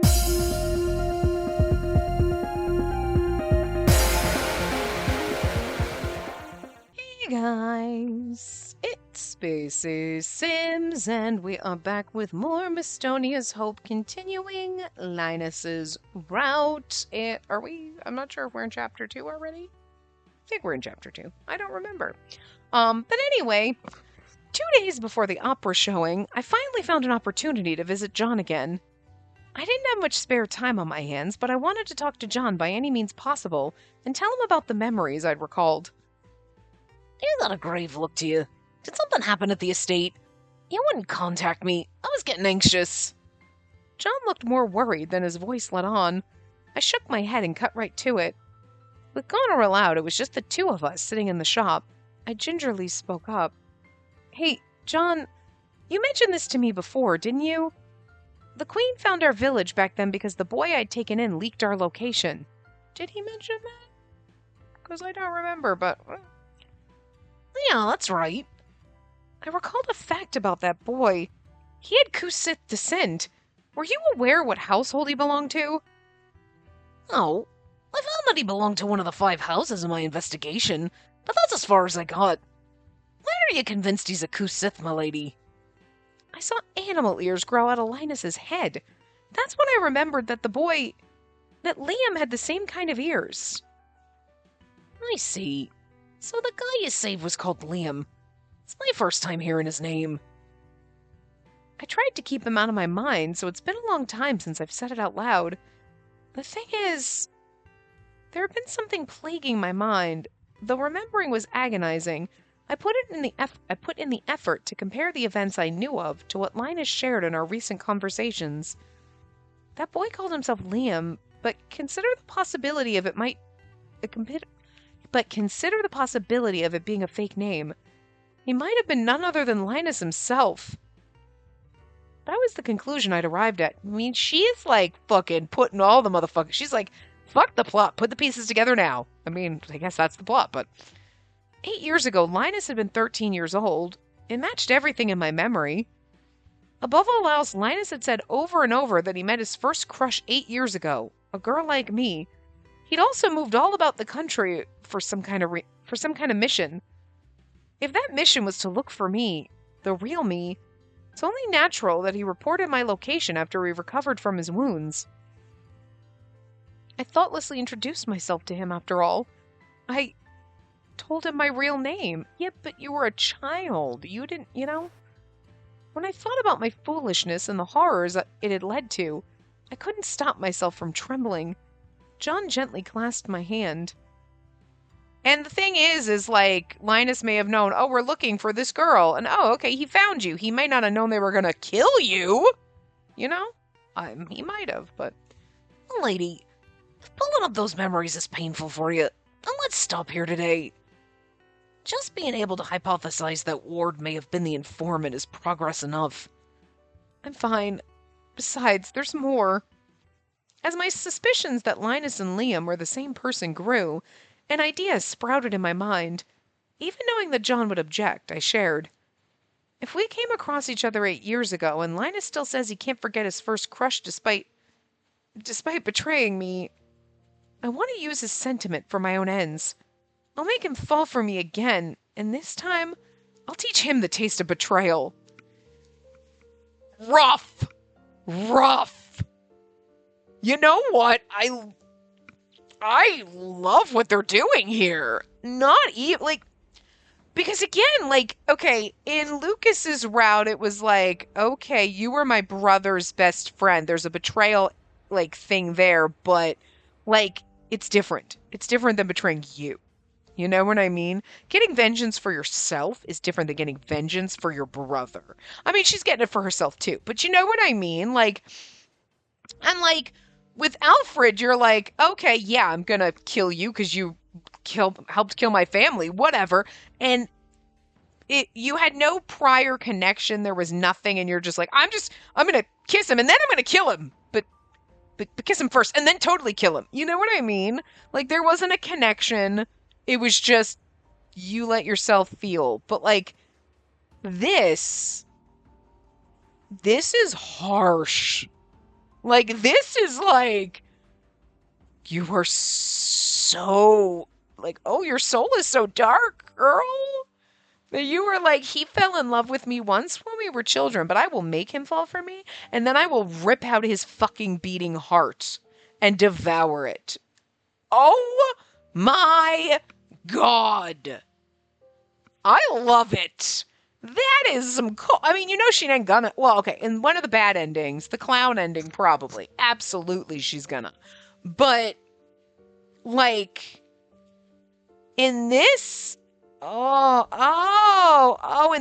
Hey guys, it's Spacey Sims, and we are back with more Mistonia's Hope, continuing Linus's route. Are we? I'm not sure if we're in chapter 2 already. I think we're in chapter 2. I don't remember. But anyway, 2 days before the opera showing, I finally found an opportunity to visit John again. I didn't have much spare time on my hands, but I wanted to talk to John by any means possible and tell him about the memories I'd recalled. You got a grave look to you. Did something happen at the estate? You wouldn't contact me. I was getting anxious. John looked more worried than his voice let on. I shook my head and cut right to it. With Goneril out, it was just the two of us sitting in the shop. I gingerly spoke up. Hey, John, you mentioned this to me before, didn't you? The Queen found our village back then because the boy I'd taken in leaked our location. Did he mention that? Because I don't remember, but... Yeah, that's right. I recalled a fact about that boy. He had Kusith descent. Were you aware what household he belonged to? Oh, I found that he belonged to one of the 5 houses in my investigation, but that's as far as I got. Why are you convinced he's a Kusith, my lady? I saw animal ears grow out of Linus's head. That's when I remembered that that Liam had the same kind of ears. I see. So the guy you saved was called Liam. It's my first time hearing his name. I tried to keep him out of my mind, so it's been a long time since I've said it out loud. The thing is, there had been something plaguing my mind. Though remembering was agonizing, I put in the effort to compare the events I knew of to what Linus shared in our recent conversations. That boy called himself Liam, but consider the possibility of it being a fake name. He might have been none other than Linus himself. That was the conclusion I'd arrived at. I mean, she is like fucking putting all the motherfuckers. She's like, fuck the plot, put the pieces together now. I mean, I guess that's the plot, but 8 years ago, Linus had been 13 years old. It matched everything in my memory. Above all else, Linus had said over and over that he met his first crush 8 years ago, a girl like me. He'd also moved all about the country for some kind of mission. If that mission was to look for me, the real me, it's only natural that he reported my location after he recovered from his wounds. I thoughtlessly introduced myself to him after all. I told him my real name. Yeah, but you were a child. You didn't, When I thought about my foolishness and the horrors it had led to, I couldn't stop myself from trembling. John gently clasped my hand. And the thing is like, Linus may have known, oh, we're looking for this girl, and oh, okay, he found you. He might not have known they were gonna kill you, He might have, but... Lady, if pulling up those memories is painful for you, then let's stop here today. Just being able to hypothesize that Ward may have been the informant is progress enough. I'm fine. Besides, there's more. As my suspicions that Linus and Liam were the same person grew, an idea sprouted in my mind. Even knowing that John would object, I shared. If we came across each other 8 years ago, and Linus still says he can't forget his first crush despite betraying me, I want to use his sentiment for my own ends. I'll make him fall for me again, and this time, I'll teach him the taste of betrayal. Rough! You know what? I love what they're doing here. Not even, because again, okay, in Lucas's route, it was like, okay, you were my brother's best friend. There's a betrayal, thing there, but, it's different. It's different than betraying you. You know what I mean? Getting vengeance for yourself is different than getting vengeance for your brother. I mean, she's getting it for herself too, but you know what I mean? With Alfred, you're like, okay, yeah, I'm gonna kill you because you helped kill my family, whatever. And you had no prior connection. There was nothing, and you're just like, I'm gonna kiss him, and then I'm gonna kill him. But kiss him first, and then totally kill him. You know what I mean? There wasn't a connection. It was just, you let yourself feel. But, this is harsh. Like, this is like, you are so, like, oh, your soul is so dark, girl. That you were like, he fell in love with me once when we were children, but I will make him fall for me, and then I will rip out his fucking beating heart and devour it. Oh my God. I love it. That is some cool. I mean, you know, she ain't gonna. Well, okay, in one of the bad endings, the clown ending, probably. Absolutely, she's gonna. But, like, in this. In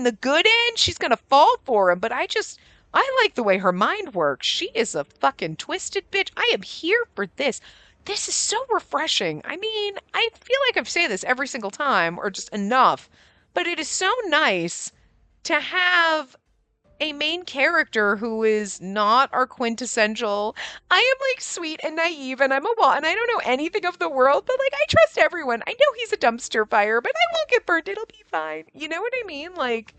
the good end, she's gonna fall for him. But I like the way her mind works. She is a fucking twisted bitch. I am here for this. This is so refreshing. I mean, I feel like I've said this every single time, or just enough, but it is so nice to have a main character who is not our quintessential. I am like sweet and naive and I'm a wall and I don't know anything of the world, but like I trust everyone. I know he's a dumpster fire, but I won't get burned. It'll be fine. You know what I mean? Like,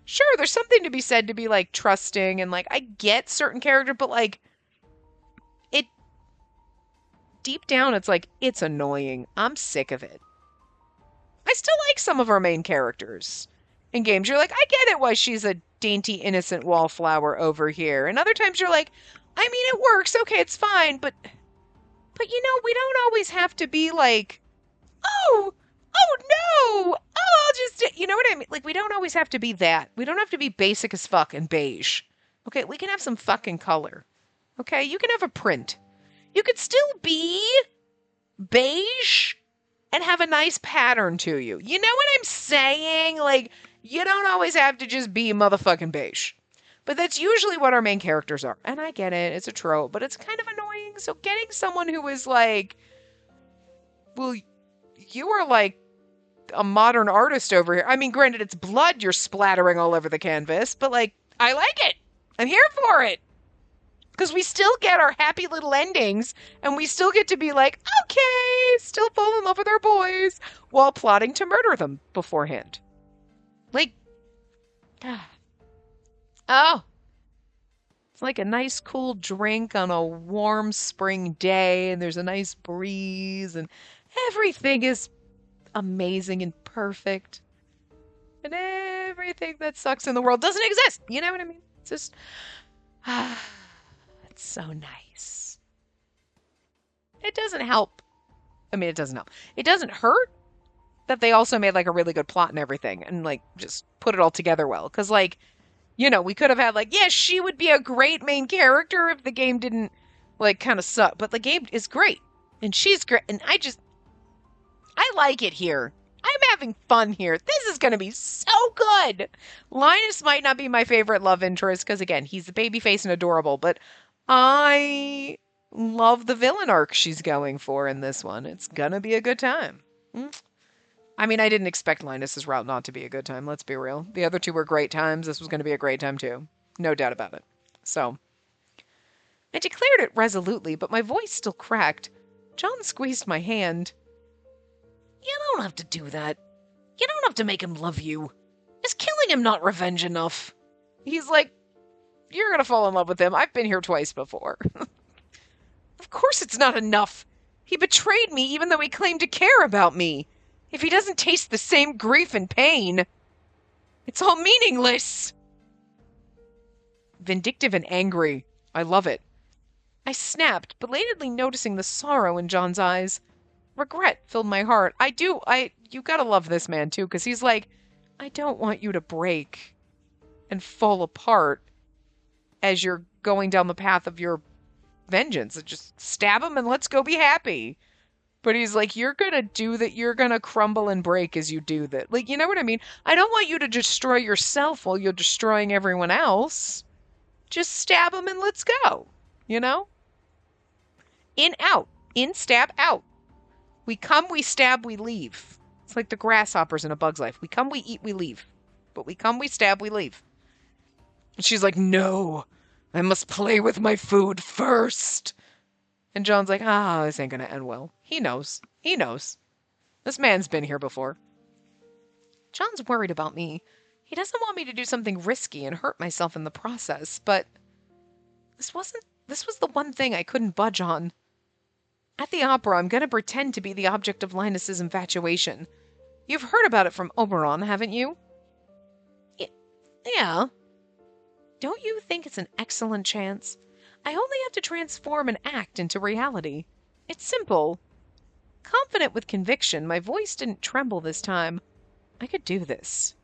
sure, there's something to be said to be like trusting and like I get certain character, but like it deep down it's like it's annoying. I'm sick of it. I still like some of our main characters in games. You're like, I get it why she's a dainty, innocent wallflower over here. And other times you're like, I mean, it works. Okay, it's fine. But you know, we don't always have to be like, oh no, I'll just, you know what I mean? Like, we don't always have to be that. We don't have to be basic as fuck and beige. Okay, we can have some fucking color. Okay, you can have a print. You could still be beige and have a nice pattern to you. You know what I'm saying? Like, you don't always have to just be motherfucking beige. But that's usually what our main characters are. And I get it, it's a trope, but it's kind of annoying. So getting someone who is like, well, you are like a modern artist over here. I mean, granted, it's blood you're splattering all over the canvas, but like, I like it. I'm here for it. Because we still get our happy little endings, and we still get to be like, okay, still fall in love with our boys, while plotting to murder them beforehand. Like, oh, it's like a nice cool drink on a warm spring day, and there's a nice breeze, and everything is amazing and perfect. And everything that sucks in the world doesn't exist. You know what I mean? It's just, it's so nice. It doesn't help. I mean, it doesn't help. It doesn't hurt that they also made like a really good plot and everything and like just put it all together well. Because, like, you know, we could have had like, yeah, she would be a great main character if the game didn't like kind of suck. But the game is great and she's great. And I like it here. I'm having fun here. This is going to be so good. Linus might not be my favorite love interest because, again, he's the baby face and adorable, but I love the villain arc she's going for in this one. It's going to be a good time. I mean, I didn't expect Linus's route not to be a good time. Let's be real. The other two were great times. This was going to be a great time, too. No doubt about it. So, I declared it resolutely, but my voice still cracked. John squeezed my hand. You don't have to do that. You don't have to make him love you. Is killing him not revenge enough? He's like, you're going to fall in love with him. I've been here twice before. Of course it's not enough. He betrayed me even though he claimed to care about me. If he doesn't taste the same grief and pain, it's all meaningless. Vindictive and angry. I love it. I snapped, belatedly noticing the sorrow in John's eyes. Regret filled my heart. You gotta love this man too, because he's like, I don't want you to break and fall apart as you're going down the path of your vengeance. Just stab him and let's go be happy. But he's like, you're gonna do that. You're gonna crumble and break as you do that. Like, you know what I mean? I don't want you to destroy yourself while you're destroying everyone else. Just stab him and let's go. You know? In, out. In, stab, out. We come, we stab, we leave. It's like the grasshoppers in A Bug's Life. We come, we eat, we leave. But we come, we stab, we leave. And she's like, no, I must play with my food first. And John's like, this ain't gonna end well. He knows. He knows. This man's been here before. John's worried about me. He doesn't want me to do something risky and hurt myself in the process, but this wasn't This was the one thing I couldn't budge on. At the opera, I'm gonna pretend to be the object of Linus's infatuation. You've heard about it from Oberon, haven't you? Y- yeah. Don't you think it's an excellent chance? I only have to transform an act into reality. It's simple. Confident with conviction, my voice didn't tremble this time. I could do this.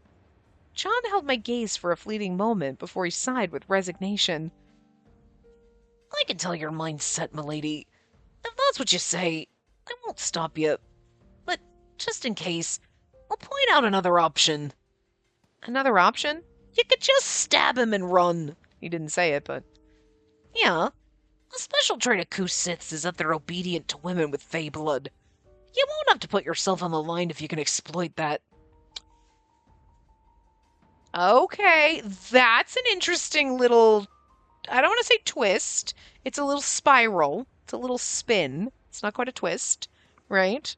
John held my gaze for a fleeting moment before he sighed with resignation. I can tell your mind's set, milady. If that's what you say, I won't stop you. But just in case, I'll point out another option. Another option? You could just stab him and run. He didn't say it, but... Yeah. A special trait of Kusiths is that they're obedient to women with fey blood. You won't have to put yourself on the line if you can exploit that. Okay, that's an interesting little... I don't want to say twist. It's a little spiral. It's a little spin. It's not quite a twist, right?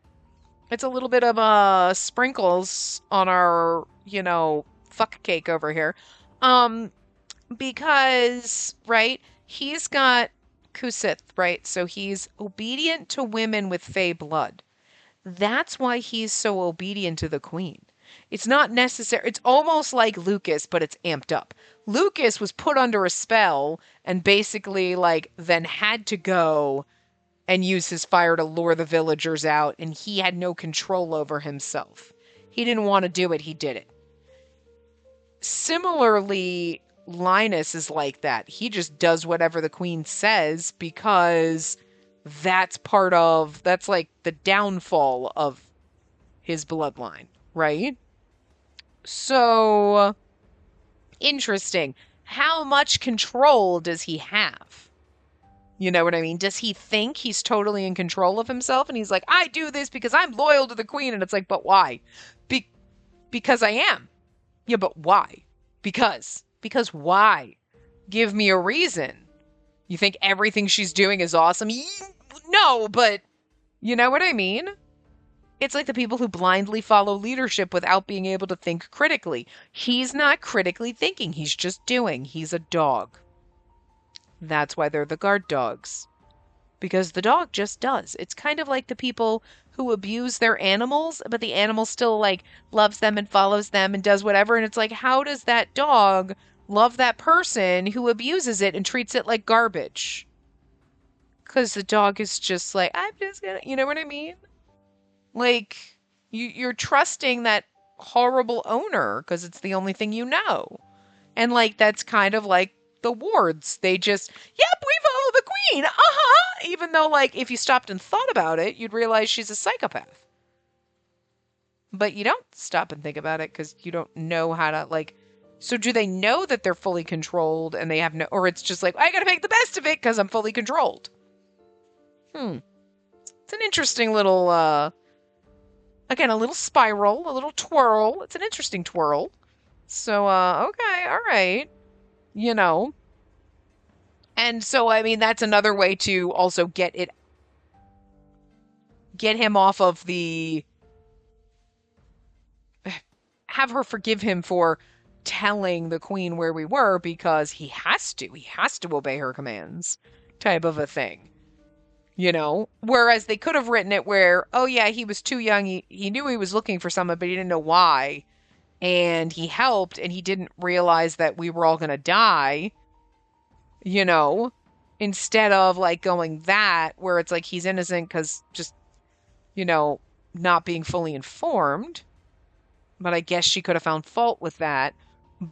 It's a little bit of sprinkles on our, fuck cake over here. Because, right, he's got Kusith, right? So he's obedient to women with fey blood. That's why he's so obedient to the queen. It's not necessary. It's almost like Lucas, but it's amped up. Lucas was put under a spell and basically, then had to go and use his fire to lure the villagers out, and he had no control over himself. He didn't want to do it. He did it. Similarly, Linus is like that. He just does whatever the queen says because that's like the downfall of his bloodline, right? So, interesting. How much control does he have? You know what I mean? Does he think he's totally in control of himself? And he's like, I do this because I'm loyal to the queen. And it's like, but why? Because I am. Yeah, but why? Because why? Give me a reason. You think everything she's doing is awesome? No, but you know what I mean? It's like the people who blindly follow leadership without being able to think critically. He's not critically thinking. He's just doing. He's a dog. That's why they're the guard dogs. Because the dog just does. It's kind of like the people who abuse their animals, but the animal still, loves them and follows them and does whatever. And it's like, how does that dog love that person who abuses it and treats it like garbage? Because the dog is just like, I'm just gonna, you know what I mean? You're trusting that horrible owner because it's the only thing you know. And, that's kind of like the wards. They just, yep, we follow the queen. Uh-huh. Even though, if you stopped and thought about it, you'd realize she's a psychopath. But you don't stop and think about it because you don't know how to, so do they know that they're fully controlled and they have no, or it's just like, I gotta make the best of it because I'm fully controlled. It's an interesting little, again, a little spiral, a little twirl. It's an interesting twirl. So, okay, all right. And so, I mean, that's another way to also get him off of have her forgive him for telling the queen where we were because he has to obey her commands type of a thing. Whereas they could have written it where, oh yeah, he was too young. He knew he was looking for someone, but he didn't know why. And he helped and he didn't realize that we were all going to die, instead of going that where it's like he's innocent because just, not being fully informed. But I guess she could have found fault with that.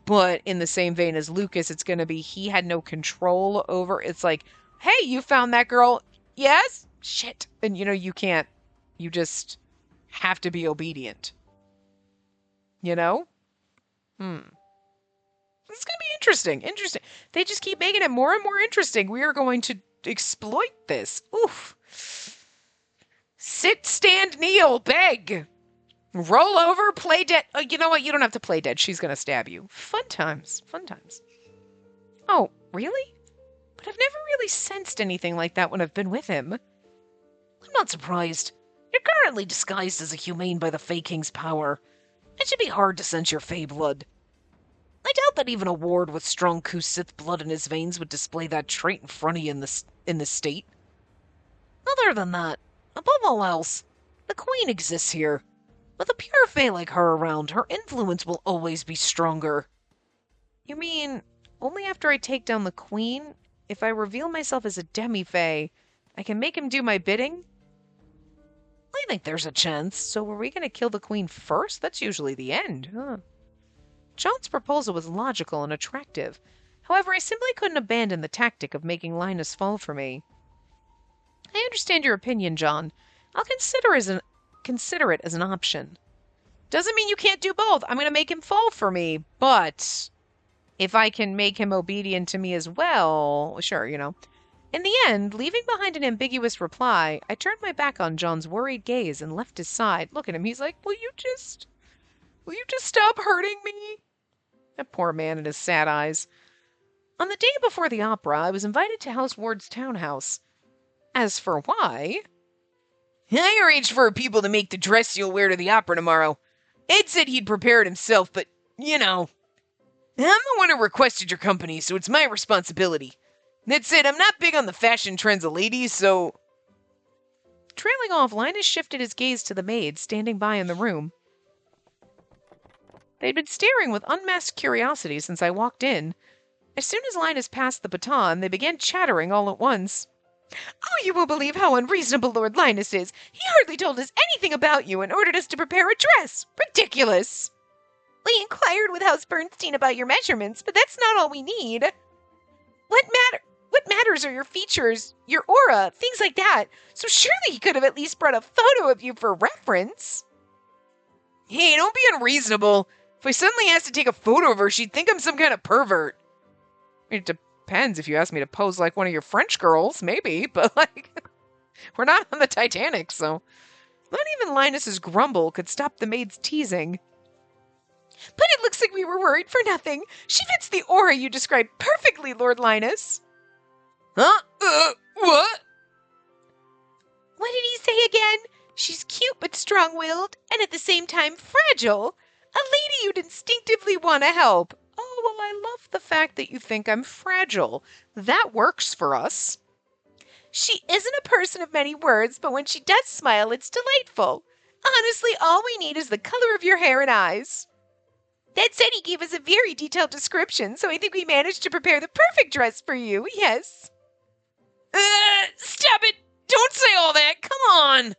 But in the same vein as Lucas, it's going to be he had no control over. It's like, hey, you found that girl. Yes? Shit. And, you can't. You just have to be obedient. It's going to be interesting. Interesting. They just keep making it more and more interesting. We are going to exploit this. Oof. Sit, stand, kneel, beg. Roll over, play dead. Oh, you know what? You don't have to play dead. She's going to stab you. Fun times. Fun times. Oh, really? But I've never really sensed anything like that when I've been with him. I'm not surprised. You're currently disguised as a humane by the Fey King's power. It should be hard to sense your Fey blood. I doubt that even a ward with strong Kusith blood in his veins would display that trait in front of you in this state. Other than that, above all else, the Queen exists here. With a pure fae like her around, her influence will always be stronger. You mean, only after I take down the Queen, if I reveal myself as a demi-fae, I can make him do my bidding? I think there's a chance. So were we going to kill the Queen first? That's usually the end, huh? John's proposal was logical and attractive. However, I simply couldn't abandon the tactic of making Linus fall for me. I understand your opinion, John. I'll consider it as an option. Doesn't mean you can't do both. I'm going to make him fall for me, but if I can make him obedient to me as well, sure, you know. In the end, leaving behind an ambiguous reply, I turned my back on John's worried gaze and left his side. Look at him. He's like, will you just stop hurting me? That poor man and his sad eyes. On the day before the opera, I was invited to House Ward's townhouse. As for why, I arranged for people to make the dress you'll wear to the opera tomorrow. Ed said he'd prepare it himself, but, you know, I'm the one who requested your company, so it's my responsibility. That said, I'm not big on the fashion trends of ladies, so... Trailing off, Linus shifted his gaze to the maids standing by in the room. They'd been staring with unmasked curiosity since I walked in. As soon as Linus passed the baton, they began chattering all at once. Oh, you won't believe how unreasonable Lord Linus is. He hardly told us anything about you and ordered us to prepare a dress. Ridiculous! We inquired with House Bernstein about your measurements, but that's not all we need. What matters are your features, your aura, things like that. So surely he could have at least brought a photo of you for reference. Hey, don't be unreasonable. If I suddenly asked to take a photo of her, she'd think I'm some kind of pervert. It depends. If you ask me to pose like one of your French girls, maybe, but like, we're not on the Titanic, so. Not even Linus's grumble could stop the maid's teasing. But it looks like we were worried for nothing. She fits the aura you described perfectly, Lord Linus. Huh? What? What did he say again? She's cute but strong-willed, and at the same time fragile. A lady you'd instinctively want to help. Oh, well, I love the fact that you think I'm fragile. That works for us. She isn't a person of many words, but when she does smile, it's delightful. Honestly, all we need is the color of your hair and eyes. That said, he gave us a very detailed description, so I think we managed to prepare the perfect dress for you, yes. Stop it! Don't say all that! Come on!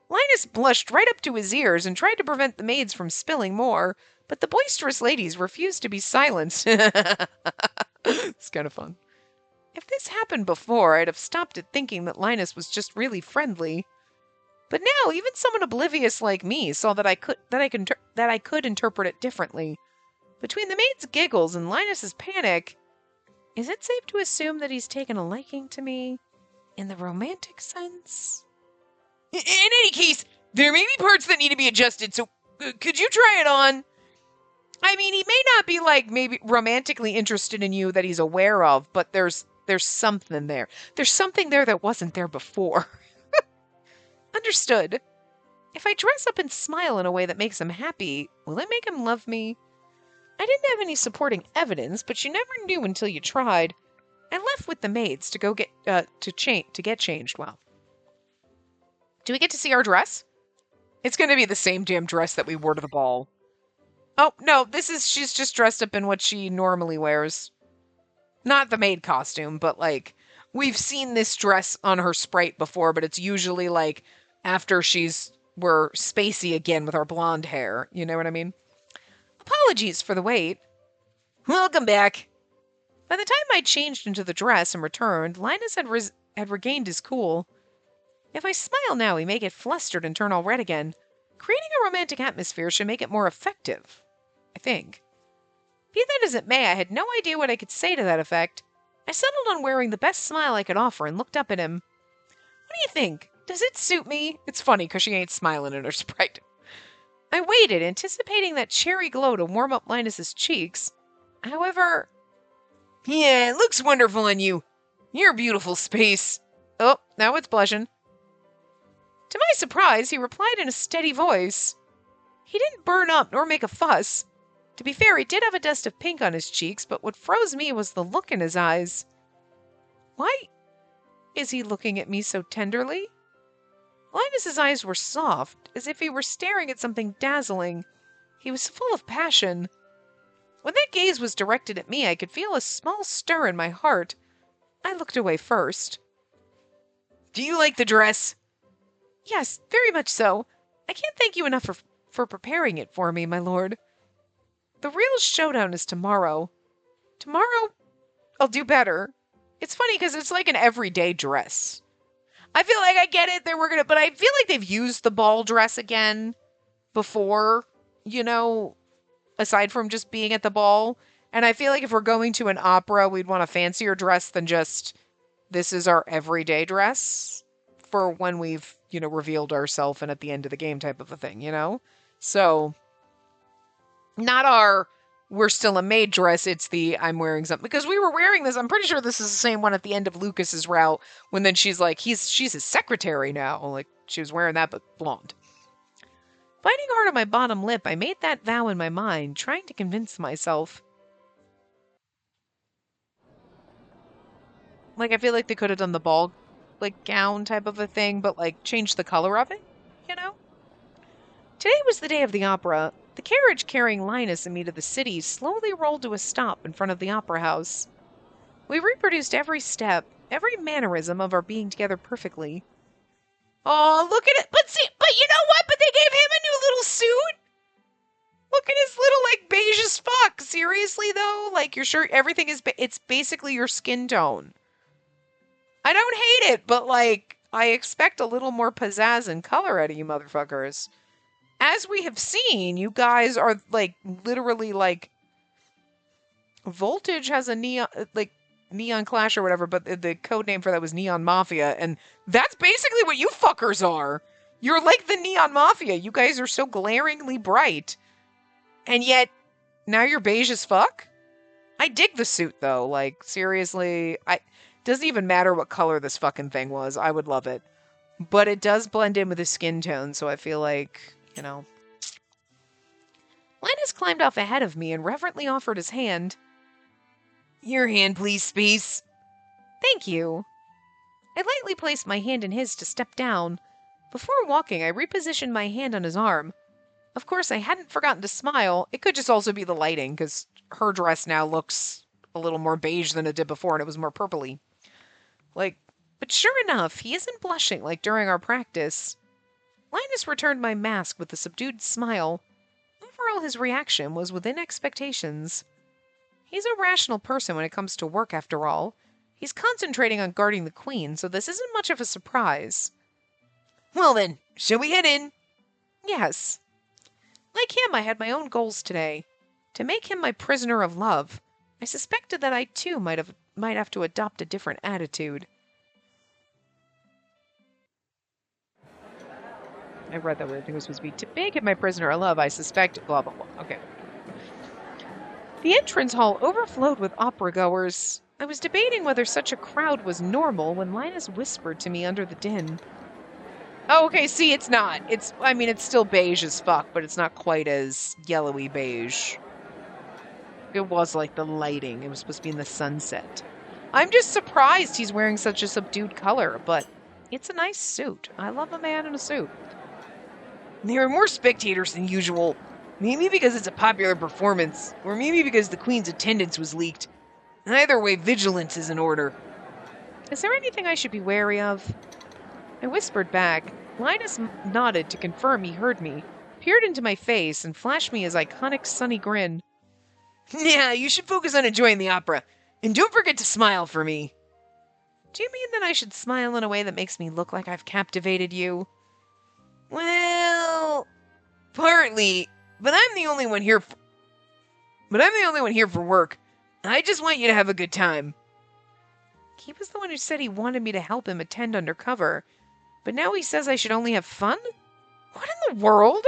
Linus blushed right up to his ears and tried to prevent the maids from spilling more, but the boisterous ladies refused to be silenced. It's kind of fun. If this happened before, I'd have stopped at thinking that Linus was just really friendly. But now, even someone oblivious like me saw that I could interpret it differently. Between the maid's giggles and Linus's panic, is it safe to assume that he's taken a liking to me in the romantic sense? In any case, there may be parts that need to be adjusted, so could you try it on? I mean, he may not be, like, maybe romantically interested in you that he's aware of, but there's something there. There's something there that wasn't there before. Understood. If I dress up and smile in a way that makes him happy, will it make him love me? I didn't have any supporting evidence, but you never knew until you tried. I left with the maids to go get changed. Well, do we get to see our dress? It's going to be the same damn dress that we wore to the ball. Oh, no, she's just dressed up in what she normally wears. Not the maid costume, but like, we've seen this dress on her sprite before, but it's usually like after we're spacey again with our blonde hair. You know what I mean? Apologies for the wait. Welcome back. By the time I changed into the dress and returned, Linus had regained his cool. If I smile now, he may get flustered and turn all red again. Creating a romantic atmosphere should make it more effective, I think. Be that as it may, I had no idea what I could say to that effect. I settled on wearing the best smile I could offer and looked up at him. What do you think? Does it suit me? It's funny because she ain't smiling in her sprite. I waited, anticipating that cherry glow to warm up Linus's cheeks. However... Yeah, it looks wonderful on you. You're a beautiful space. Oh, now it's blushing. To my surprise, he replied in a steady voice. He didn't burn up nor make a fuss. To be fair, he did have a dust of pink on his cheeks, but what froze me was the look in his eyes. Why is he looking at me so tenderly? Linus's eyes were soft, as if he were staring at something dazzling. He was full of passion. When that gaze was directed at me, I could feel a small stir in my heart. I looked away first. Do you like the dress? Yes, very much so. I can't thank you enough for preparing it for me, my lord. The real showdown is tomorrow. Tomorrow, I'll do better. It's funny because it's like an everyday dress. I feel like I get it. But I feel like they've used the ball dress again before, aside from just being at the ball. And I feel like if we're going to an opera, we'd want a fancier dress than just, this is our everyday dress for when we've, revealed ourselves and at the end of the game type of a thing, So, not our, we're still a maid dress, it's the, I'm wearing something. Because we were wearing this, I'm pretty sure this is the same one at the end of Lucas's route, when then she's like, she's his secretary now. Like, she was wearing that, but blonde. Biting hard on my bottom lip, I made that vow in my mind, trying to convince myself. Like, I feel like they could have done the ball, gown type of a thing, but, changed the color of it, Today was the day of the opera. The carriage carrying Linus and me to the city slowly rolled to a stop in front of the opera house. We reproduced every step, every mannerism of our being together perfectly. Oh, look at it! But you know what? But they gave him a new little suit! Look at his little, beige as fuck! Seriously, though? Your shirt, everything is, it's basically your skin tone. I don't hate it, but, I expect a little more pizzazz and color out of you motherfuckers. As we have seen, you guys are, literally, Voltage has a Neon Clash or whatever, but the code name for that was Neon Mafia, and that's basically what you fuckers are. You're like the Neon Mafia. You guys are so glaringly bright. And yet, now you're beige as fuck? I dig the suit, though. Seriously, doesn't even matter what color this fucking thing was. I would love it. But it does blend in with his skin tone, so I feel like, Linus climbed off ahead of me and reverently offered his hand. Your hand, please, Space. Thank you. I lightly placed my hand in his to step down. Before walking, I repositioned my hand on his arm. Of course, I hadn't forgotten to smile. It could just also be the lighting, because her dress now looks a little more beige than it did before, and it was more purpley. But sure enough, he isn't blushing like during our practice. Linus returned my mask with a subdued smile. Overall, his reaction was within expectations. He's a rational person when it comes to work, after all. He's concentrating on guarding the queen, so this isn't much of a surprise. Well then, shall we head in? Yes. Like him, I had my own goals today. To make him my prisoner of love. I suspected that I, too, might have to adopt a different attitude. I read that weird thing was supposed to be, to make him my prisoner of love, I suspect, blah, blah, blah. Okay. The entrance hall overflowed with opera goers. I was debating whether such a crowd was normal when Linus whispered to me under the din. Oh, okay, see, it's not. It's still beige as fuck, but it's not quite as yellowy beige. It was like the lighting. It was supposed to be in the sunset. I'm just surprised he's wearing such a subdued color, but it's a nice suit. I love a man in a suit. There are more spectators than usual. Maybe because it's a popular performance, or maybe because the Queen's attendance was leaked. Either way, vigilance is in order. Is there anything I should be wary of? I whispered back. Linus nodded to confirm he heard me, peered into my face, and flashed me his iconic sunny grin. Yeah, you should focus on enjoying the opera. And don't forget to smile for me. Do you mean that I should smile in a way that makes me look like I've captivated you? Well, partly, but I'm the only one here for work. I just want you to have a good time. He was the one who said he wanted me to help him attend undercover, but now he says I should only have fun? What in the world?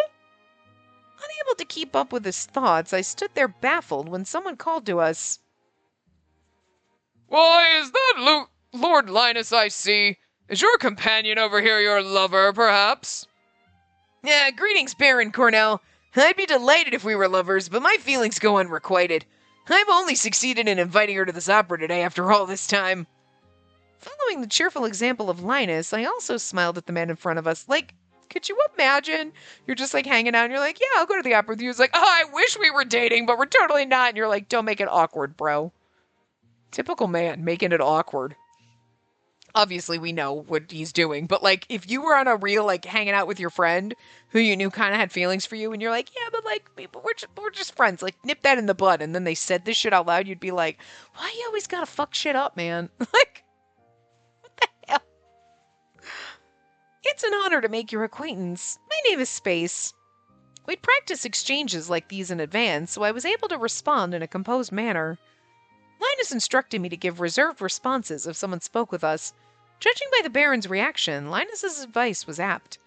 Unable to keep up with his thoughts, I stood there baffled when someone called to us. Why, is that Lord Linus I see? Is your companion over here your lover, perhaps? Greetings, Baron Cornell. I'd be delighted if we were lovers, but my feelings go unrequited. I've only succeeded in inviting her to this opera today after all this time. Following the cheerful example of Linus, I also smiled at the man in front of us. Like, could you imagine? You're just like hanging out and you're like, yeah, I'll go to the opera with you. It's like, oh, I wish we were dating, but we're totally not. And you're like, don't make it awkward, bro. Typical man, making it awkward. Obviously, we know what he's doing, but like, if you were on a real, like, hanging out with your friend who you knew kind of had feelings for you, and you're like, yeah, but like, we're just friends, like, nip that in the bud, and then they said this shit out loud, you'd be like, why you always gotta fuck shit up, man? Like, what the hell? It's an honor to make your acquaintance. My name is Space. We'd practiced exchanges like these in advance, so I was able to respond in a composed manner. Linus instructed me to give reserved responses if someone spoke with us. Judging by the Baron's reaction, Linus's advice was apt.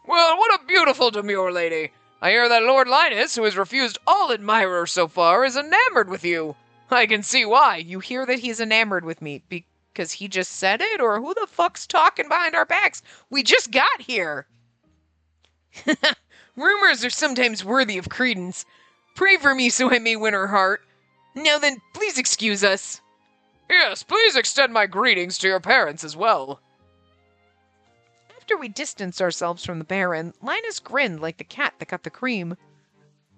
Well, what a beautiful demure lady. I hear that Lord Linus, who has refused all admirers so far, is enamored with you. I can see why. You hear that he's enamored with me because he just said it? Or who the fuck's talking behind our backs? We just got here. Rumors are sometimes worthy of credence. Pray for me so I may win her heart. Now then, please excuse us. Yes, please extend my greetings to your parents as well. After we distanced ourselves from the Baron, Linus grinned like the cat that got the cream.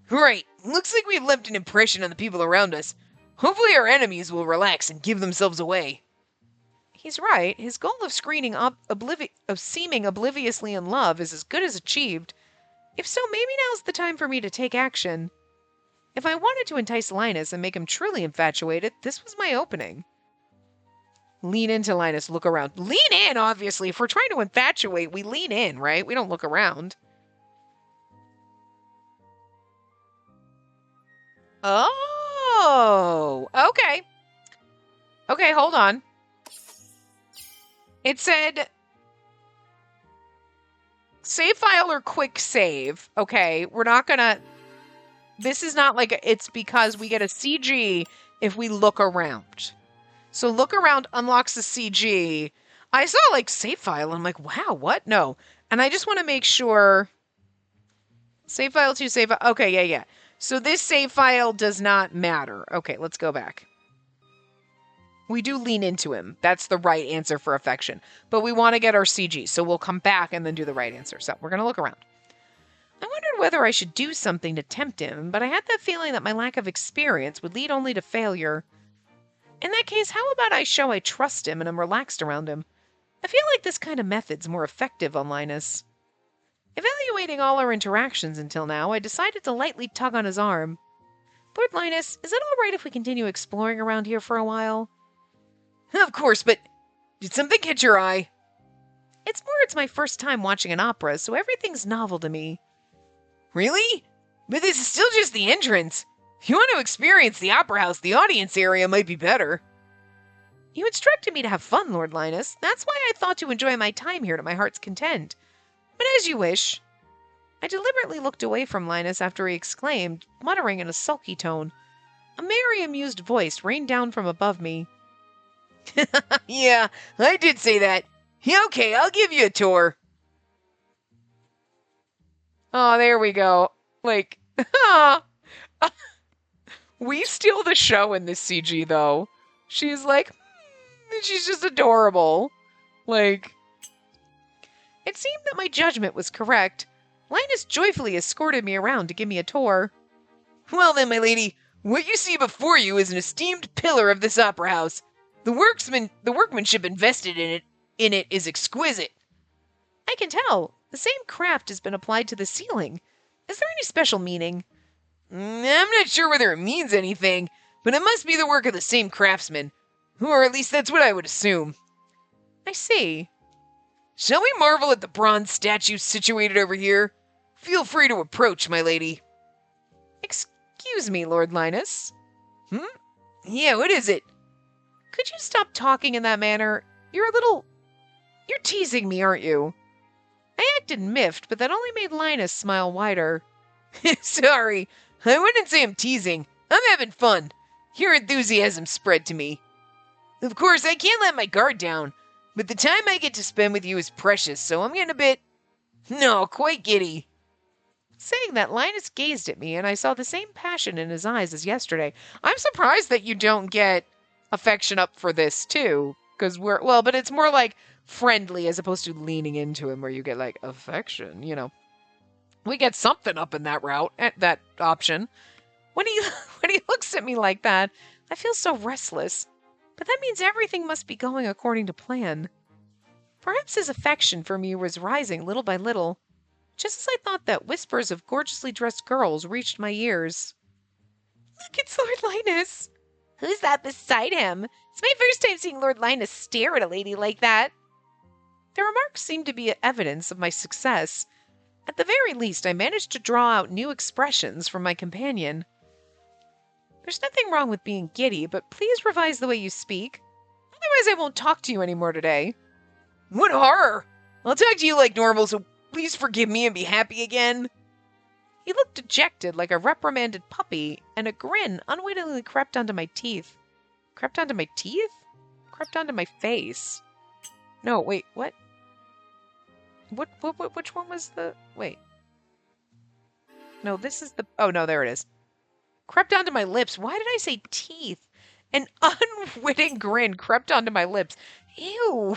Right, looks like we've left an impression on the people around us. Hopefully our enemies will relax and give themselves away. He's right. His goal of seeming obliviously in love is as good as achieved. If so, maybe now's the time for me to take action. If I wanted to entice Linus and make him truly infatuated, this was my opening. Lean into Linus, look around. Lean in, obviously. If we're trying to infatuate, we lean in, right? We don't look around. Oh, okay. Okay, hold on. It said save file or quick save. Okay, we're not gonna... This is not like... It's because we get a CG if we look around. So look around unlocks the CG. I saw like save file and I'm like, wow, what? No. And I just want to make sure... Save file to save... Okay, yeah. So this save file does not matter. Okay, let's go back. We do lean into him. That's the right answer for affection. But we want to get our CG, so we'll come back and then do the right answer. So we're going to look around. I wondered whether I should do something to tempt him, but I had that feeling that my lack of experience would lead only to failure. In that case, how about I show I trust him and I'm relaxed around him? I feel like this kind of method's more effective on Linus. Evaluating all our interactions until now, I decided to lightly tug on his arm. Lord Linus, is it all right if we continue exploring around here for a while? Of course, but did something catch your eye? It's my first time watching an opera, so everything's novel to me. Really? But this is still just the entrance. If you want to experience the opera house, the audience area might be better. You instructed me to have fun, Lord Linus. That's why I thought to enjoy my time here to my heart's content. But as you wish. I deliberately looked away from Linus after he exclaimed, muttering in a sulky tone. A merry, amused voice rained down from above me. Yeah, I did say that. Yeah, okay, I'll give you a tour. Oh, there we go. Like, we steal the show in this CG, though. She's like, she's just adorable. Like, it seemed that my judgment was correct. Linus joyfully escorted me around to give me a tour. Well then, my lady, what you see before you is an esteemed pillar of this opera house. The workmanship invested in it is exquisite. I can tell. The same craft has been applied to the ceiling. Is there any special meaning? I'm not sure whether it means anything, but it must be the work of the same craftsman. Or at least that's what I would assume. I see. Shall we marvel at the bronze statue situated over here? Feel free to approach, my lady. Excuse me, Lord Linus. Yeah, what is it? Could you stop talking in that manner? You're teasing me, aren't you? I acted miffed, but that only made Linus smile wider. Sorry, I wouldn't say I'm teasing. I'm having fun. Your enthusiasm spread to me. Of course, I can't let my guard down, but the time I get to spend with you is precious, so I'm getting quite giddy. Saying that, Linus gazed at me, and I saw the same passion in his eyes as yesterday. I'm surprised that you don't get affection up for this, too. Because but it's more like friendly as opposed to leaning into him where you get, like, affection, you know. We get something up in that route, that option. When he when he looks at me like that, I feel so restless. But that means everything must be going according to plan. Perhaps his affection for me was rising little by little, just as I thought that whispers of gorgeously dressed girls reached my ears. Look, it's Lord Linus! Who's that beside him? It's my first time seeing Lord Linus stare at a lady like that. The remarks seemed to be evidence of my success. At the very least, I managed to draw out new expressions from my companion. There's nothing wrong with being giddy, but please revise the way you speak. Otherwise, I won't talk to you anymore today. What horror! I'll talk to you like normal, so please forgive me and be happy again. He looked dejected like a reprimanded puppy, and a grin unwittingly crept onto my teeth. Crept onto my teeth? Crept onto my face. No, wait, what? Which one was the... Wait. No, this is the... Oh, no, there it is. Crept onto my lips. Why did I say teeth? An unwitting grin crept onto my lips. Ew.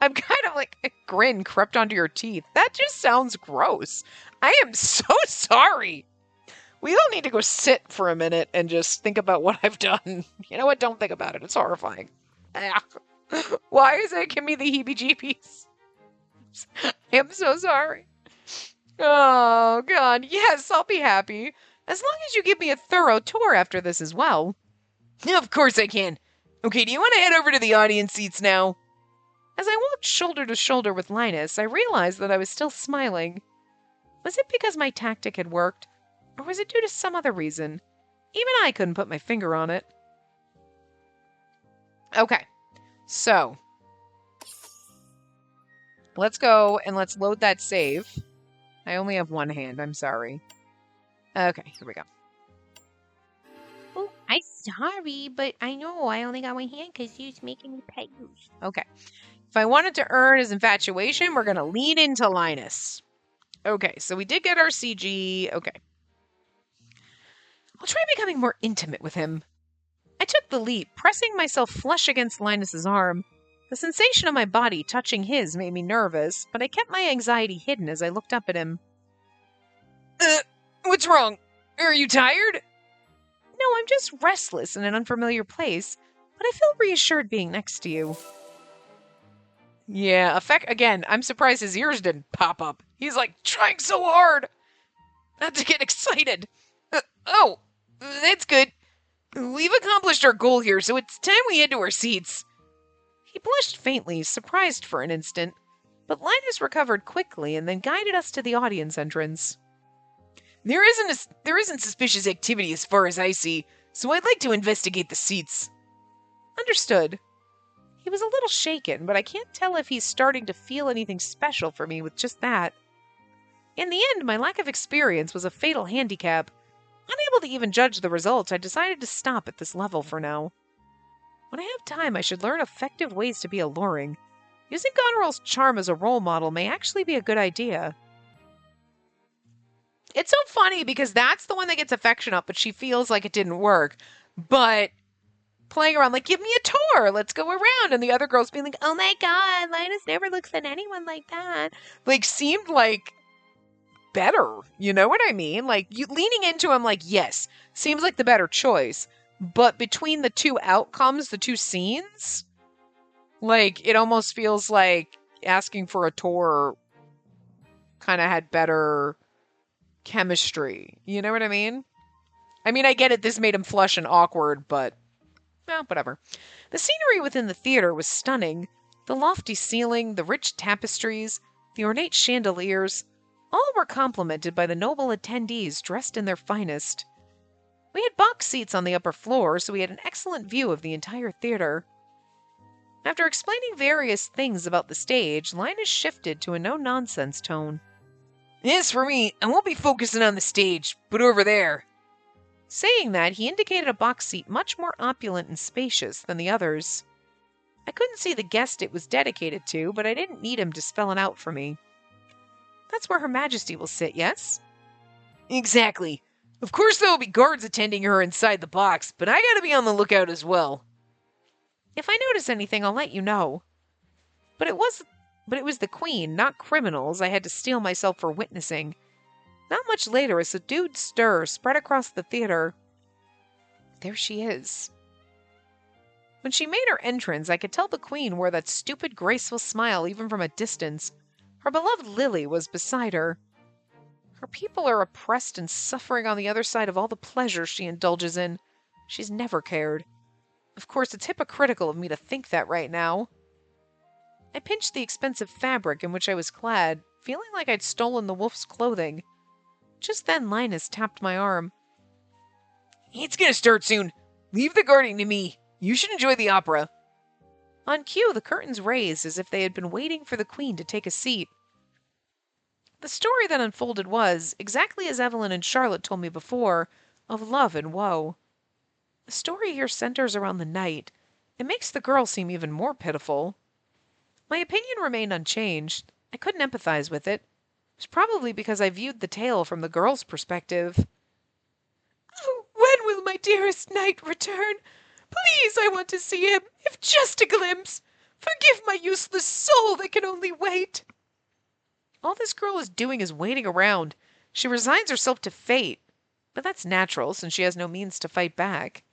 I'm kind of like, a grin crept onto your teeth. That just sounds gross. I am so sorry. We all need to go sit for a minute and just think about what I've done. You know what? Don't think about it. It's horrifying. Why is it giving me the heebie-jeebies? I am so sorry. Oh, God. Yes, I'll be happy. As long as you give me a thorough tour after this as well. Of course I can. Okay, do you want to head over to the audience seats now? As I walked shoulder to shoulder with Linus, I realized that I was still smiling. Was it because my tactic had worked, or was it due to some other reason? Even I couldn't put my finger on it. Okay, so let's go and let's load that save. I only have one hand, I'm sorry. Okay, here we go. Oh, I'm sorry, but I know I only got one hand because you're making me pet you. Okay. If I wanted to earn his infatuation, we're going to lean into Linus. Okay, so we did get our CG. Okay. I'll try becoming more intimate with him. I took the leap, pressing myself flush against Linus's arm. The sensation of my body touching his made me nervous, but I kept my anxiety hidden as I looked up at him. What's wrong? Are you tired? No, I'm just restless in an unfamiliar place, but I feel reassured being next to you. Yeah, again, I'm surprised his ears didn't pop up. He's like trying so hard not to get excited. Oh, that's good. We've accomplished our goal here, so it's time we head to our seats. He blushed faintly, surprised for an instant, but Linus recovered quickly and then guided us to the audience entrance. There isn't suspicious activity as far as I see, so I'd like to investigate the seats. Understood. He was a little shaken, but I can't tell if he's starting to feel anything special for me with just that. In the end, my lack of experience was a fatal handicap. Unable to even judge the results, I decided to stop at this level for now. When I have time, I should learn effective ways to be alluring. Using Goneril's charm as a role model may actually be a good idea. It's so funny because that's the one that gets affection up, but she feels like it didn't work. But playing around, like, give me a tour, let's go around. And the other girls being like, oh my God, Linus never looks at anyone like that. Like, seemed like better. You know what I mean? Like, you leaning into him, like, yes, seems like the better choice. But between the two outcomes, the two scenes, like, it almost feels like asking for a tour kind of had better chemistry. You know what I mean? I mean, I get it, this made him flush and awkward, but well, whatever. The scenery within the theater was stunning. The lofty ceiling, the rich tapestries, the ornate chandeliers, all were complemented by the noble attendees dressed in their finest. We had box seats on the upper floor, so we had an excellent view of the entire theater. After explaining various things about the stage, Linus shifted to a no-nonsense tone. As for me, I won't be focusing on the stage, but over there. Saying that, he indicated a box seat much more opulent and spacious than the others. I couldn't see the guest it was dedicated to, but I didn't need him to spell it out for me. That's where Her Majesty will sit, yes? Exactly. Of course there will be guards attending her inside the box, but I gotta be on the lookout as well. If I notice anything, I'll let you know. But it was the Queen, not criminals, I had to steel myself for witnessing. Not much later, a subdued stir spread across the theater. There she is. When she made her entrance, I could tell the Queen wore that stupid, graceful smile even from a distance. Her beloved Lily was beside her. Her people are oppressed and suffering on the other side of all the pleasures she indulges in. She's never cared. Of course, it's hypocritical of me to think that right now. I pinched the expensive fabric in which I was clad, feeling like I'd stolen the wolf's clothing. Just then Linus tapped my arm. It's gonna start soon. Leave the guarding to me. You should enjoy the opera. On cue, the curtains raised as if they had been waiting for the Queen to take a seat. The story that unfolded was, exactly as Evelyn and Charlotte told me before, of love and woe. The story here centers around the knight. It makes the girl seem even more pitiful. My opinion remained unchanged. I couldn't empathize with it. It was probably because I viewed the tale from the girl's perspective. Oh, when will my dearest knight return? Please, I want to see him, if just a glimpse. Forgive my useless soul that can only wait. All this girl is doing is waiting around. She resigns herself to fate. But that's natural, since she has no means to fight back.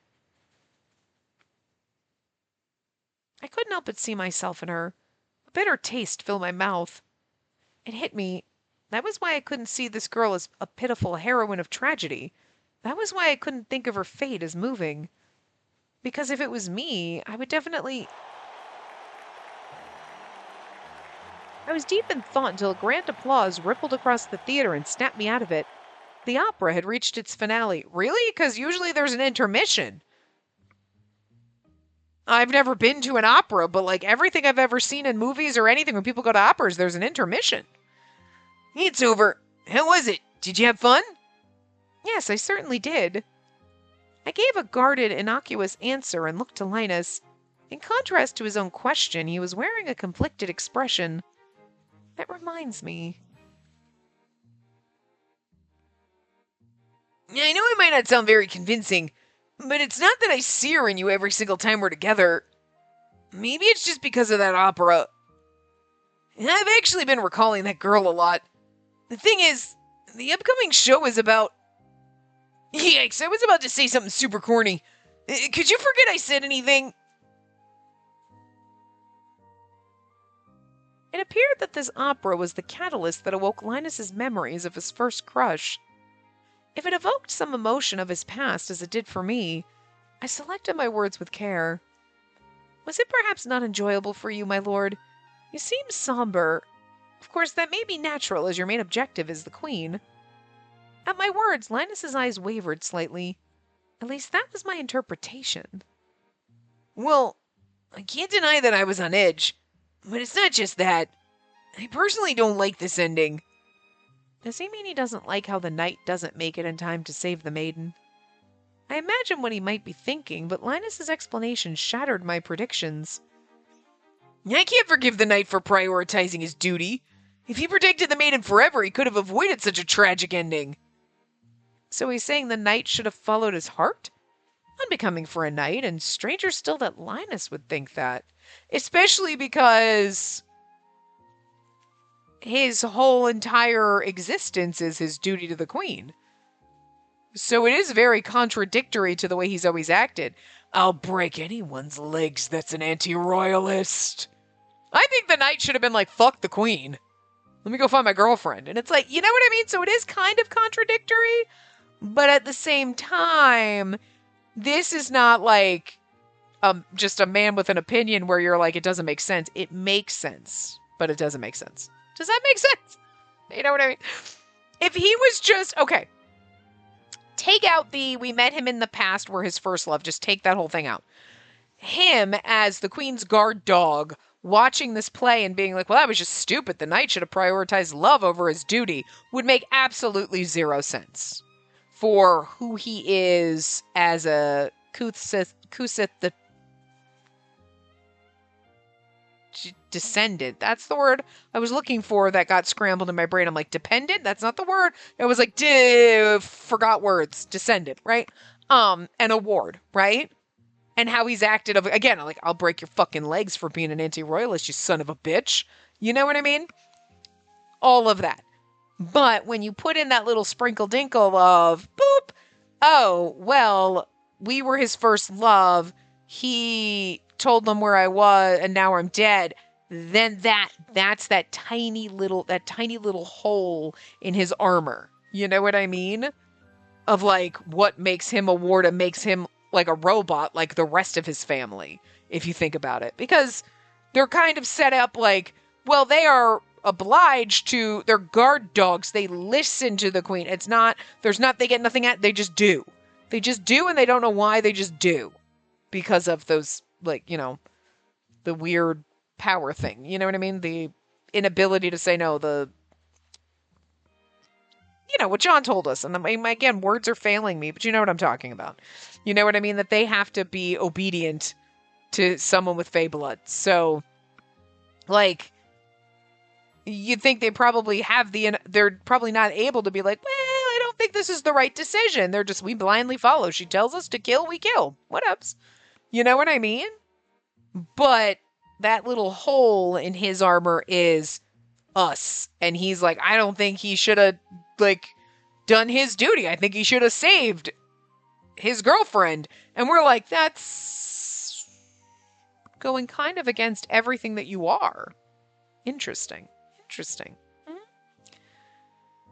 I couldn't help but see myself in her. A bitter taste filled my mouth. It hit me. That was why I couldn't see this girl as a pitiful heroine of tragedy. That was why I couldn't think of her fate as moving. Because if it was me, I would definitely... I was deep in thought until a grand applause rippled across the theater and snapped me out of it. The opera had reached its finale. Really? Because usually there's an intermission. I've never been to an opera, but like everything I've ever seen in movies or anything when people go to operas, there's an intermission. It's over. How was it? Did you have fun? Yes, I certainly did. I gave a guarded, innocuous answer and looked to Linus. In contrast to his own question, he was wearing a conflicted expression. That reminds me. I know it might not sound very convincing, but it's not that I see her in you every single time we're together. Maybe it's just because of that opera. I've actually been recalling that girl a lot. The thing is, the upcoming show is about... Yikes, I was about to say something super corny. Could you forget I said anything? It appeared that this opera was the catalyst that awoke Linus's memories of his first crush. If it evoked some emotion of his past as it did for me, I selected my words with care. Was it perhaps not enjoyable for you, my lord? You seem somber. Of course, that may be natural as your main objective is the Queen. At my words, Linus's eyes wavered slightly. At least that was my interpretation. Well, I can't deny that I was on edge. But it's not just that. I personally don't like this ending. Does he mean he doesn't like how the knight doesn't make it in time to save the maiden? I imagine what he might be thinking, but Linus's explanation shattered my predictions. I can't forgive the knight for prioritizing his duty. If he protected the maiden forever, he could have avoided such a tragic ending. So he's saying the knight should have followed his heart? Unbecoming for a knight, and stranger still that Linus would think that. Especially because his whole entire existence is his duty to the Queen. So it is very contradictory to the way he's always acted. I'll break anyone's legs that's an anti-royalist. I think the knight should have been like, fuck the Queen. Let me go find my girlfriend. And it's like, you know what I mean? So it is kind of contradictory, but at the same time, this is not like just a man with an opinion where you're like, it doesn't make sense. It makes sense, but it doesn't make sense. Does that make sense? You know what I mean? If he was just, okay, take out the, we met him in the past were his first love, just take that whole thing out. Him as the Queen's guard dog watching this play and being like, well, that was just stupid. The knight should have prioritized love over his duty would make absolutely zero sense for who he is as a Kusith the... descendant. That's the word I was looking for that got scrambled in my brain. I'm like, dependent? That's not the word. I was like, forgot words. Descendant, right? And a ward, right? And how he's acted again, like, I'll break your fucking legs for being an anti-royalist, you son of a bitch. You know what I mean? All of that. But when you put in that little sprinkle dinkle of boop, oh, well, we were his first love. He told them where I was and now I'm dead. Then that's that tiny little hole in his armor. You know what I mean? Of like what makes him a ward and makes him like a robot like the rest of his family, if you think about it. Because they're kind of set up like, well, they are obliged to, they're guard dogs. They listen to the queen. They get nothing they just do. They just do and they don't know why, they just do. Because of those, like, you know, the weird power thing. You know what I mean? The inability to say no, you know, what John told us. And again, words are failing me, but you know what I'm talking about. You know what I mean? That they have to be obedient to someone with Fey blood. So, like, you'd think they probably they're probably not able to be like, well, I don't think this is the right decision. They're just, we blindly follow. She tells us to kill, we kill. What ups? You know what I mean? But that little hole in his armor is us. And he's like, I don't think he should have, like, done his duty. I think he should have saved his girlfriend. And we're like, that's going kind of against everything that you are. Interesting. Mm-hmm.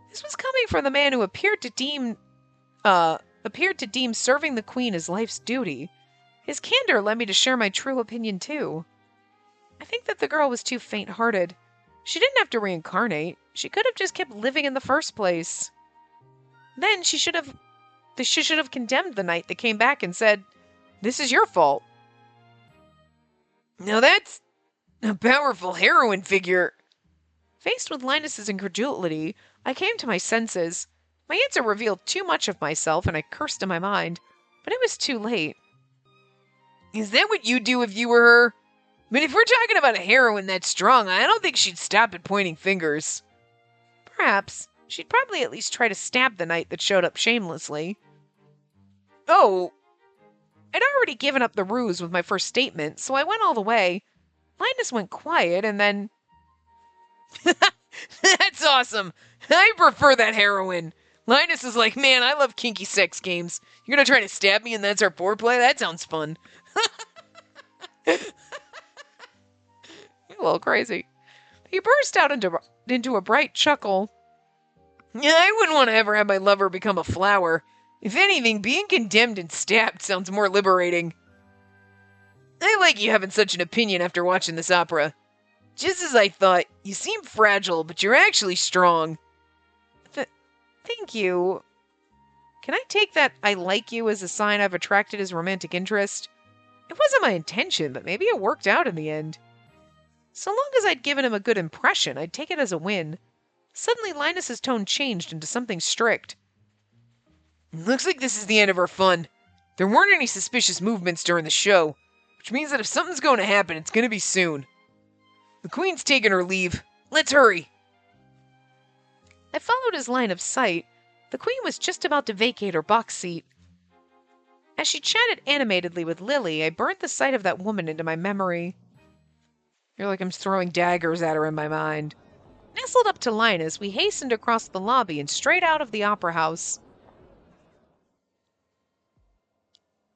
This was coming from the man who appeared to deem serving the queen as life's duty. His candor led me to share my true opinion too. I think that the girl was too faint-hearted. She didn't have to reincarnate. She could have just kept living in the first place. Then she should have condemned the knight that came back and said, "This is your fault." Now that's a powerful heroine figure. Faced with Linus's incredulity, I came to my senses. My answer revealed too much of myself, and I cursed in my mind. But it was too late. Is that what you'd do if you were her? I mean, if we're talking about a heroine that strong, I don't think she'd stop at pointing fingers. Perhaps. She'd probably at least try to stab the knight that showed up shamelessly. Oh, I'd already given up the ruse with my first statement, so I went all the way. Linus went quiet, and then... That's awesome. I prefer that heroine. Linus is like, man, I love kinky sex games. You're gonna try to stab me and that's our foreplay? That sounds fun. You're a little crazy. He burst out into a bright chuckle. Yeah, I wouldn't want to ever have my lover become a flower. If anything, being condemned and stabbed sounds more liberating. I like you having such an opinion after watching this opera. Just as I thought, you seem fragile, but you're actually strong. Thank you. Can I take that I like you as a sign I've attracted his romantic interest? It wasn't my intention, but maybe it worked out in the end. So long as I'd given him a good impression, I'd take it as a win. Suddenly, Linus's tone changed into something strict. Looks like this is the end of our fun. There weren't any suspicious movements during the show, which means that if something's going to happen, it's going to be soon. The queen's taking her leave. Let's hurry. I followed his line of sight. The queen was just about to vacate her box seat. As she chatted animatedly with Lily, I burnt the sight of that woman into my memory. You're like I'm throwing daggers at her in my mind. Nestled up to Linus, we hastened across the lobby and straight out of the opera house.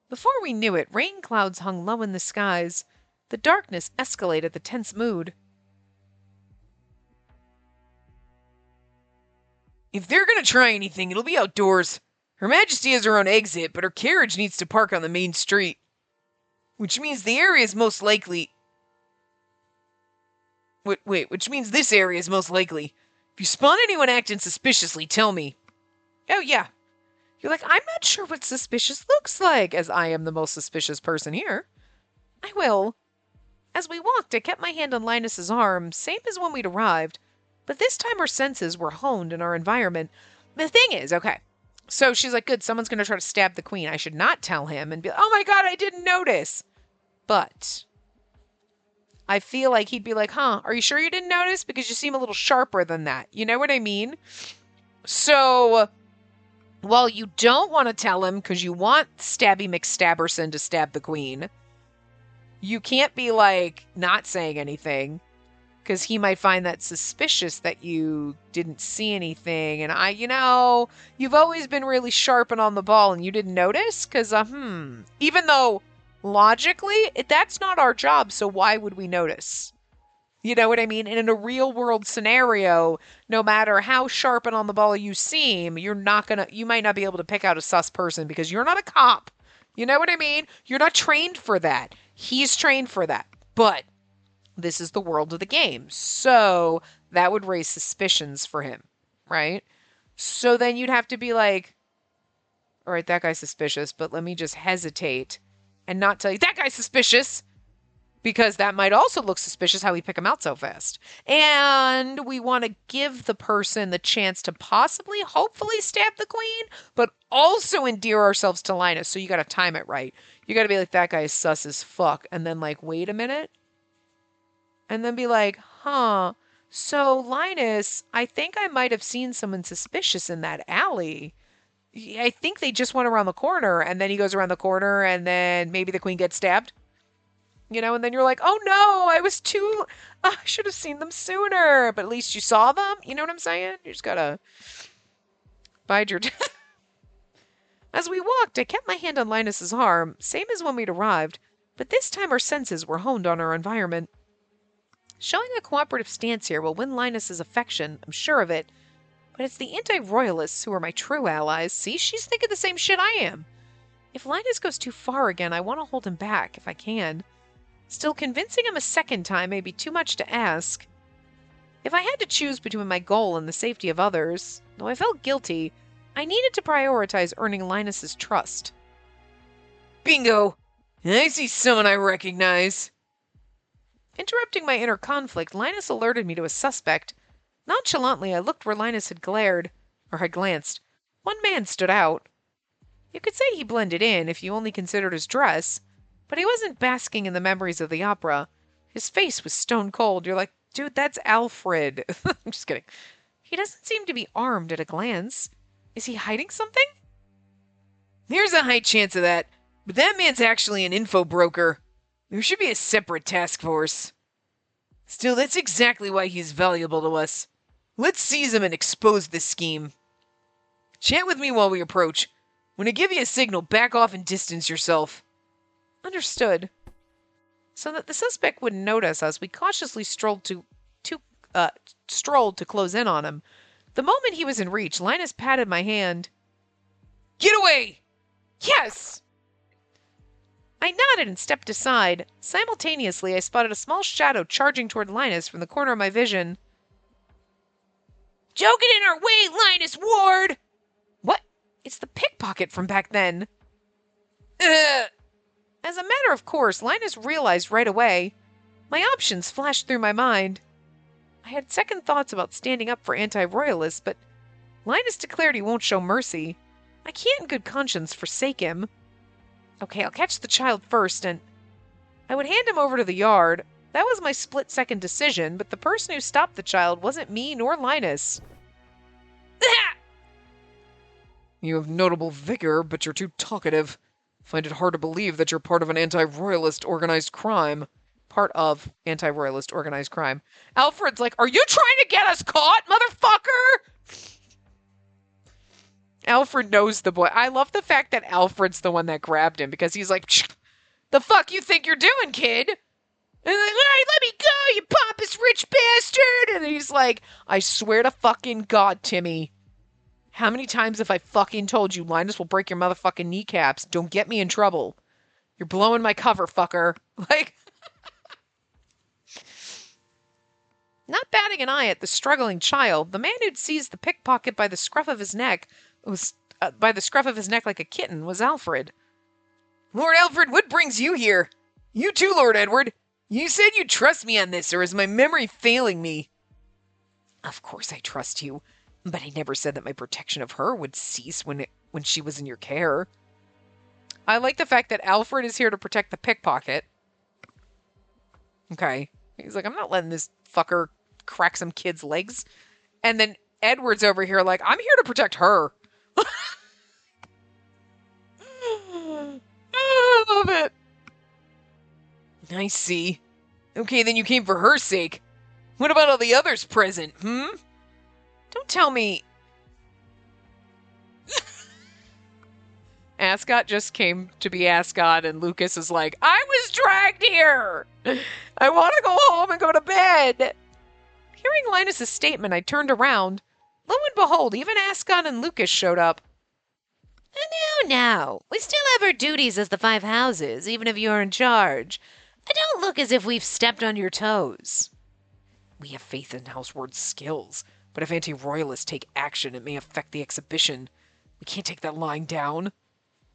Before we knew it, rain clouds hung low in the skies. The darkness escalated the tense mood. If they're gonna try anything, it'll be outdoors. Her Majesty has her own exit, but her carriage needs to park on the main street. Which means the area is most likely... which means this area is most likely. If you spot anyone acting suspiciously, tell me. Oh, yeah. You're like, I'm not sure what suspicious looks like, as I am the most suspicious person here. I will. As we walked, I kept my hand on Linus's arm, same as when we'd arrived. But this time our senses were honed in our environment. The thing is, okay, so she's like, good, someone's going to try to stab the queen. I should not tell him and be like, oh my god, I didn't notice. But I feel like he'd be like, huh, are you sure you didn't notice? Because you seem a little sharper than that. You know what I mean? So, while you don't want to tell him because you want Stabby McStabberson to stab the queen, you can't be like not saying anything because he might find that suspicious that you didn't see anything. And you've always been really sharp and on the ball and you didn't notice because, even though logically that's not our job, so why would we notice? You know what I mean? And in a real world scenario, no matter how sharp and on the ball you seem, you might not be able to pick out a sus person because you're not a cop. You know what I mean? You're not trained for that. He's trained for that. But this is the world of the game. So that would raise suspicions for him, right? So then you'd have to be like, all right, that guy's suspicious, but let me just hesitate and not tell you that guy's suspicious. Because that might also look suspicious how we pick him out so fast. And we want to give the person the chance to possibly, hopefully stab the queen, but also endear ourselves to Linus. So you got to time it right. You got to be like, that guy is sus as fuck. And then like, wait a minute. And then be like, huh. So Linus, I think I might have seen someone suspicious in that alley. I think they just went around the corner. And then he goes around the corner and then maybe the queen gets stabbed. And then you're like, oh no, I should have seen them sooner. But at least you saw them. You know what I'm saying? You just gotta bide your time. As we walked, I kept my hand on Linus's arm, same as when we'd arrived, but this time our senses were honed on our environment. Showing a cooperative stance here will win Linus's affection, I'm sure of it. But it's the anti-royalists who are my true allies. See, she's thinking the same shit I am. If Linus goes too far again, I want to hold him back, if I can. Still, convincing him a second time may be too much to ask. If I had to choose between my goal and the safety of others, though I felt guilty, I needed to prioritize earning Linus's trust. Bingo! I see someone I recognize. Interrupting my inner conflict, Linus alerted me to a suspect. Nonchalantly, I looked where Linus had glanced. One man stood out. You could say he blended in if you only considered his dress, but he wasn't basking in the memories of the opera. His face was stone cold. You're like, dude, that's Alfred. I'm just kidding. He doesn't seem to be armed at a glance. Is he hiding something? There's a high chance of that, but that man's actually an info broker. There should be a separate task force. Still, that's exactly why he's valuable to us. Let's seize him and expose this scheme. Chat with me while we approach. When I give you a signal, back off and distance yourself. Understood. So that the suspect wouldn't notice us, we cautiously strolled to close in on him. The moment he was in reach, Linus patted my hand. Get away! Yes! I nodded and stepped aside. Simultaneously, I spotted a small shadow charging toward Linus from the corner of my vision. Don't get in our way, Linus Ward! What? It's the pickpocket from back then. As a matter of course, Linus realized right away. My options flashed through my mind. I had second thoughts about standing up for anti-royalists, but Linus declared he won't show mercy. I can't in good conscience forsake him. Okay, I'll catch the child first, and I would hand him over to the yard. That was my split-second decision, but the person who stopped the child wasn't me nor Linus. You have notable vigor, but you're too talkative. Find it hard to believe that you're part of an anti-royalist organized crime. Part of anti-royalist organized crime. Alfred's like, are you trying to get us caught, motherfucker? Alfred knows the boy. I love the fact that Alfred's the one that grabbed him because he's like, the fuck you think you're doing, kid? And they're like, all right, let me go, you pompous rich bastard. And he's like, I swear to fucking God, Timmy. How many times have I fucking told you Linus will break your motherfucking kneecaps? Don't get me in trouble. You're blowing my cover, fucker. Like, not batting an eye at the struggling child, the man who'd seized the pickpocket by the scruff of his neck like a kitten was Alfred. Lord Alfred, what brings you here? You too, Lord Edward. You said you'd trust me on this, or is my memory failing me? Of course I trust you, but I never said that my protection of her would cease when she was in your care. I like the fact that Alfred is here to protect the pickpocket. Okay. He's like, I'm not letting this fucker crack some kid's legs. And then Edward's over here like, I'm here to protect her. I love it. I see. Okay, then you came for her sake. What about all the others present, Don't tell me. Ascot just came to be Ascot, and Lucas is like, I was dragged here! I want to go home and go to bed! Hearing Linus's statement, I turned around. Lo and behold, even Ascot and Lucas showed up. Now, we still have our duties as the Five Houses, even if you're in charge. I don't look as if we've stepped on your toes. We have faith in Houseward's skills, but if anti-royalists take action, it may affect the exhibition. We can't take that lying down.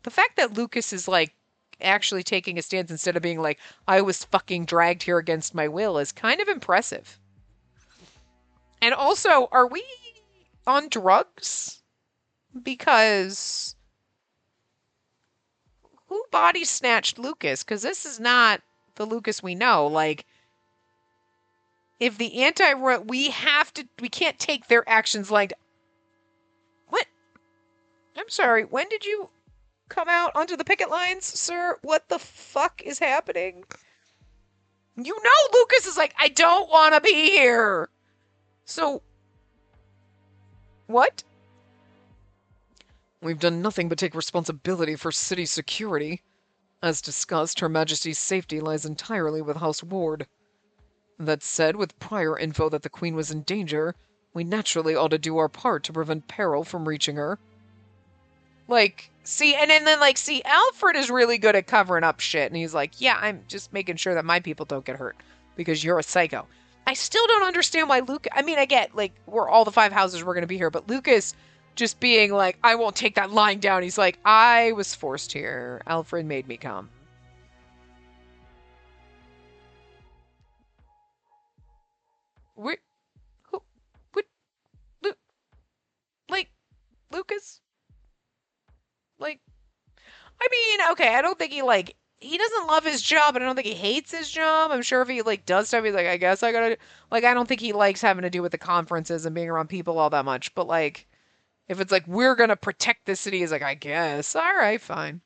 The fact that Lucas is, like, actually taking a stance instead of being like, I was fucking dragged here against my will is kind of impressive. And also, are we on drugs? Because who body snatched Lucas? Because this is not the Lucas we know. Like, if the anti-royal, we can't take their actions like, what? I'm sorry, when did you come out onto the picket lines, sir? What the fuck is happening? You know Lucas is like, I don't want to be here. So, what? We've done nothing but take responsibility for city security. As discussed, Her Majesty's safety lies entirely with House Ward. That said, with prior info that the Queen was in danger, we naturally ought to do our part to prevent peril from reaching her. Like, see, and then Alfred is really good at covering up shit, and he's like, yeah, I'm just making sure that my people don't get hurt, because you're a psycho. I still don't understand why I mean, I get, like, we're all the Five Houses were going to be here, but Lucas just being like, I won't take that lying down. He's like, I was forced here. Alfred made me come. What? Like, Lucas? Like, I mean, okay, I don't think he doesn't love his job, and I don't think he hates his job. I'm sure if he, like, does stuff, he's like, I guess I gotta, like, I don't think he likes having to do with the conferences and being around people all that much, but, like, if it's like, we're gonna protect the city, he's like, I guess, alright, fine.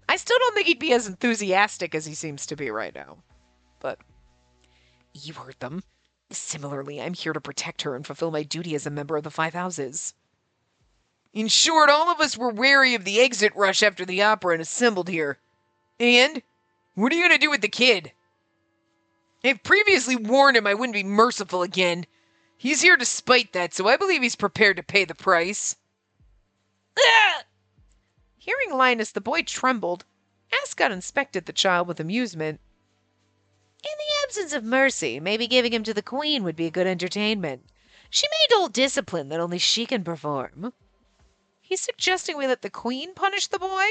I still don't think he'd be as enthusiastic as he seems to be right now, but you heard them. Similarly, I'm here to protect her and fulfill my duty as a member of the Five Houses. In short, all of us were wary of the exit rush after the opera and assembled here. And? What are you going to do with the kid? I've previously warned him I wouldn't be merciful again. He's here to spite that, so I believe he's prepared to pay the price. Ah! Hearing Linus, the boy trembled. Ascot inspected the child with amusement. In the absence of mercy, maybe giving him to the Queen would be a good entertainment. She made old discipline that only she can perform. He's suggesting we let the Queen punish the boy?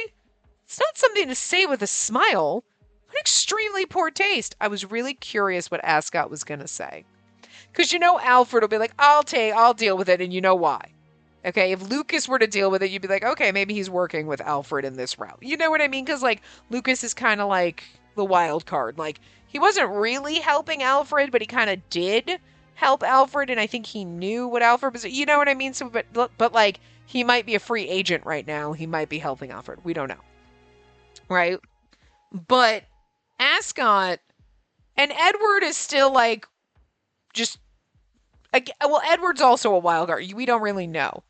It's not something to say with a smile. What extremely poor taste. I was really curious what Ascot was going to say. Because you know Alfred will be like, I'll deal with it, and you know why. Okay, if Lucas were to deal with it, you'd be like, okay, maybe he's working with Alfred in this route. You know what I mean? Because, like, Lucas is kind of like the wild card. Like, he wasn't really helping Alfred, but he kind of did help Alfred, and I think he knew what Alfred was. You know what I mean? So, but like, he might be a free agent right now. He might be helping Alfred. We don't know. Right? But Ascot and Edward is still, like, just... Well, Edward's also a wild card. We don't really know.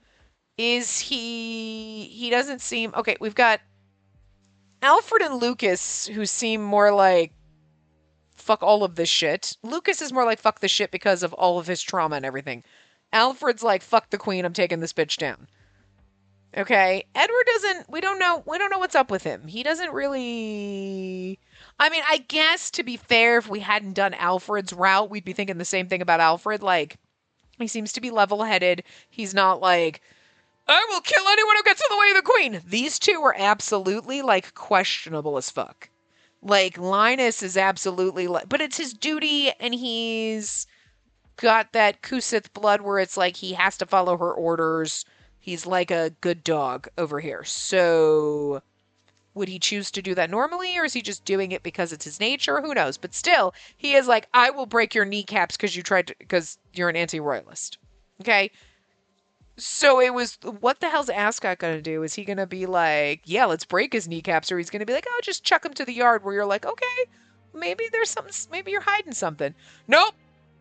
Is he doesn't seem... Okay, we've got Alfred and Lucas, who seem more like, fuck all of this shit. Lucas is more like, fuck the shit because of all of his trauma and everything. Alfred's like, fuck the Queen, I'm taking this bitch down. Okay, Edward doesn't... We don't know what's up with him. He doesn't really... I mean, I guess, to be fair, if we hadn't done Alfred's route, we'd be thinking the same thing about Alfred. Like, he seems to be level-headed. He's not like, I will kill anyone who gets in the way of the Queen. These two are absolutely, like, questionable as fuck. Like, Linus is absolutely... but it's his duty, and he's got that Kusith blood where it's like he has to follow her orders. He's like a good dog over here. So, would he choose to do that normally, or is he just doing it because it's his nature? Who knows? But still, he is like, I will break your kneecaps because you're an anti-royalist. Okay? So it was, what the hell's Ascot gonna do? Is he gonna be like, yeah, let's break his kneecaps, or he's gonna be like, oh, just chuck him to the yard, where you're like, okay, maybe there's something, maybe you're hiding something. Nope.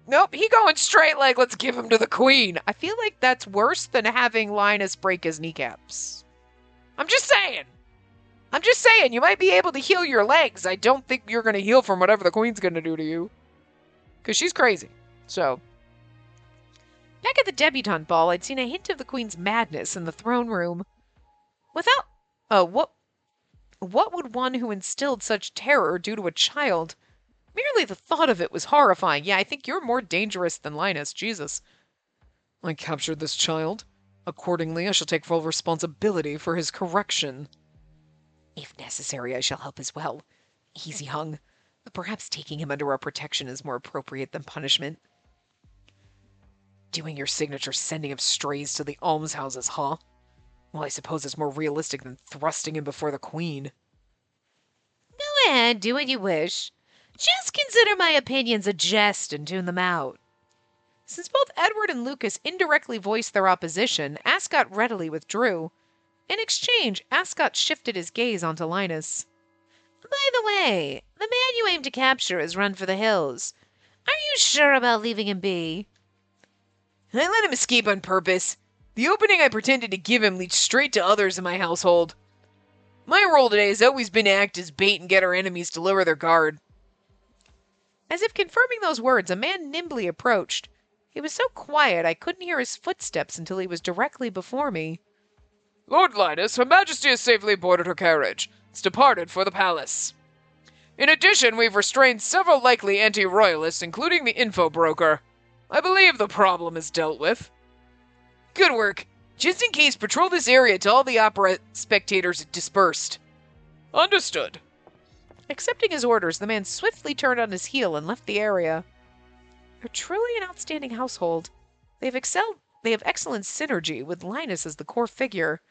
Nope, he going straight like, let's give him to the queen. I feel like that's worse than having Linus break his kneecaps. I'm just saying. You might be able to heal your legs. I don't think you're going to heal from whatever the queen's going to do to you. Because she's crazy. So, back at the debutante ball, I'd seen a hint of the queen's madness in the throne room. What would one who instilled such terror do to a child? Merely the thought of it was horrifying. Yeah, I think you're more dangerous than Linus. Jesus. I captured this child. Accordingly, I shall take full responsibility for his correction. If necessary, I shall help as well. He's young. Perhaps taking him under our protection is more appropriate than punishment. Doing your signature sending of strays to the almshouses, huh? Well, I suppose it's more realistic than thrusting him before the queen. Go ahead, do what you wish. Just consider my opinions a jest and tune them out. Since both Edward and Lucas indirectly voiced their opposition, Ascot readily withdrew. In exchange, Ascot shifted his gaze onto Linus. By the way, the man you aim to capture has run for the hills. Are you sure about leaving him be? I let him escape on purpose. The opening I pretended to give him leads straight to others in my household. My role today has always been to act as bait and get our enemies to lower their guard. As if confirming those words, a man nimbly approached. He was so quiet I couldn't hear his footsteps until he was directly before me. Lord Linus, Her Majesty has safely boarded her carriage. It's departed for the palace. In addition, we've restrained several likely anti-royalists, including the info broker. I believe the problem is dealt with. Good work. Just in case, patrol this area till all the opera spectators dispersed. Understood. Accepting his orders, the man swiftly turned on his heel and left the area. They're truly an outstanding household. They have excellent synergy, with Linus as the core figure.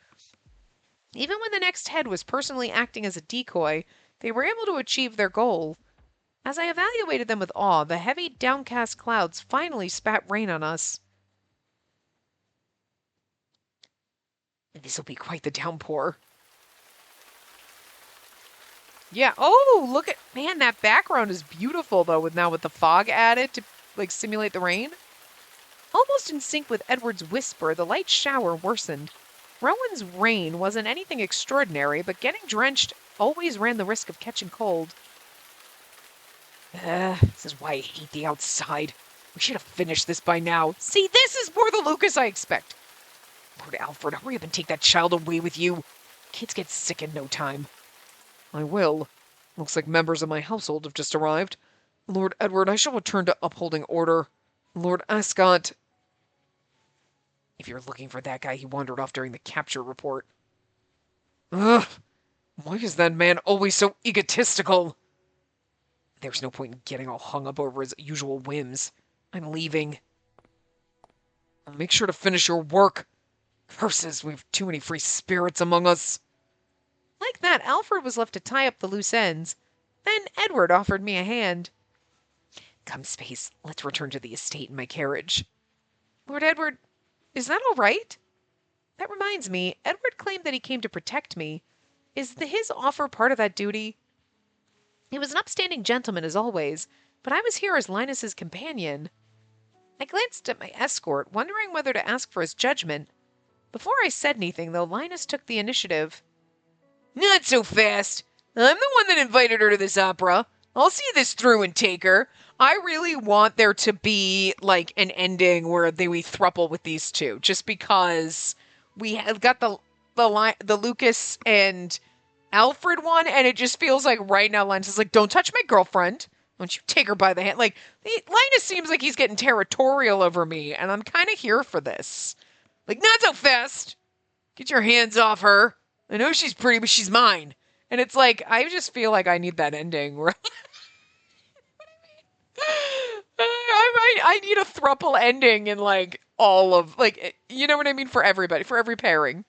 Even when the next head was personally acting as a decoy, they were able to achieve their goal. As I evaluated them with awe, the heavy, downcast clouds finally spat rain on us. This'll be quite the downpour. Yeah, oh, look at, man, that background is beautiful, though, with the fog added to, simulate the rain. Almost in sync with Edward's whisper, the light shower worsened. Rowan's rain wasn't anything extraordinary, but getting drenched always ran the risk of catching cold. This is why I hate the outside. We should have finished this by now. See, this is more the Lucas I expect. Lord Alfred, hurry up and take that child away with you. Kids get sick in no time. I will. Looks like members of my household have just arrived. Lord Edward, I shall return to upholding order. Lord Ascot. If you're looking for that guy, he wandered off during the capture report. Ugh! Why is that man always so egotistical? There's no point in getting all hung up over his usual whims. I'm leaving. I'll make sure to finish your work. Curses, we've too many free spirits among us. Like that, Alfred was left to tie up the loose ends. Then Edward offered me a hand. Come, Space, let's return to the estate in my carriage. Lord Edward, is that all right? That reminds me, Edward claimed that he came to protect me. Is his offer part of that duty? He was an upstanding gentleman as always, but I was here as Linus's companion. I glanced at my escort, wondering whether to ask for his judgment. Before I said anything, though, Linus took the initiative. Not so fast. I'm the one that invited her to this opera. I'll see this through and take her. I really want there to be, an ending where we throuple with these two, just because we have got the Lucas and Alfred one, and it just feels like right now Linus is like, don't touch my girlfriend. Don't you take her by the hand. Linus seems like he's getting territorial over me, and I'm kind of here for this. Not so fast. Get your hands off her. I know she's pretty, but she's mine. And it's I just feel like I need that ending where I need a throuple ending in all of, you know what I mean, for everybody, for every pairing.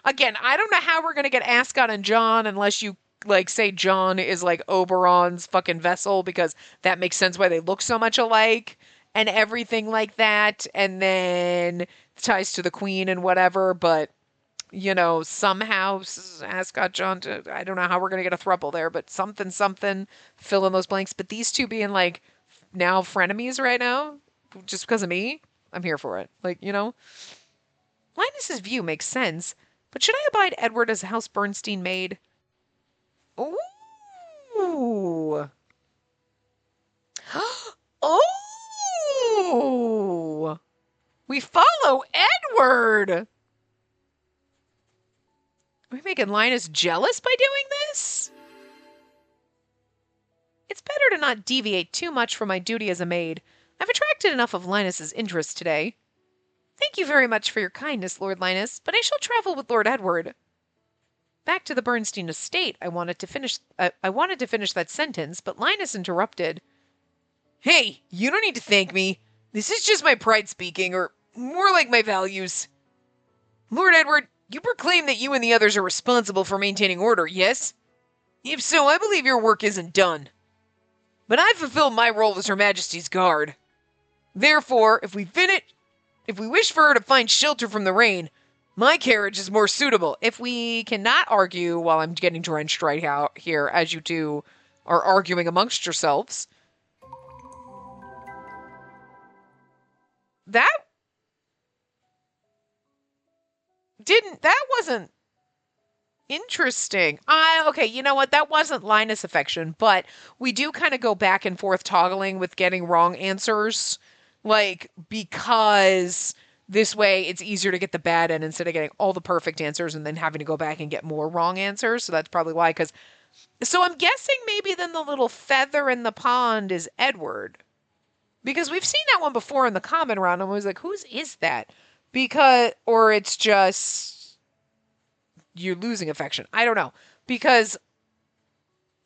Again, I don't know how we're gonna get Ascot and John unless you like say John is like Oberon's fucking vessel because that makes sense why they look so much alike and everything like that, and then ties to the Queen and whatever. But you know, somehow Ascot John. I don't know how we're gonna get a throuple there, but something fill in those blanks. But these two being like now frenemies right now, just because of me, I'm here for it. Like you know. Linus's view makes sense, but should I abide Edward as House Bernstein maid? Ooh. Oh! We follow Edward! Are we making Linus jealous by doing this? It's better to not deviate too much from my duty as a maid. I've attracted enough of Linus's interest today. Thank you very much for your kindness, Lord Linus, but I shall travel with Lord Edward. Back to the Bernstein estate, I wanted to finish that sentence, but Linus interrupted. Hey, you don't need to thank me. This is just my pride speaking, or more like my values. Lord Edward, you proclaim that you and the others are responsible for maintaining order, yes? If so, I believe your work isn't done. But I've fulfilled my role as Her Majesty's guard. Therefore, if we wish for her to find shelter from the rain, my carriage is more suitable. If we cannot argue while I'm getting drenched right out here, as you two are arguing amongst yourselves. That wasn't interesting. Okay, you know what? That wasn't Linus affection, but we do kind of go back and forth toggling with getting wrong answers. Like, because this way it's easier to get the bad end instead of getting all the perfect answers and then having to go back and get more wrong answers. So that's probably why. So I'm guessing maybe then the little feather in the pond is Edward. Because we've seen that one before in the common round. And I was like, whose is that? Or it's just you're losing affection. I don't know. Because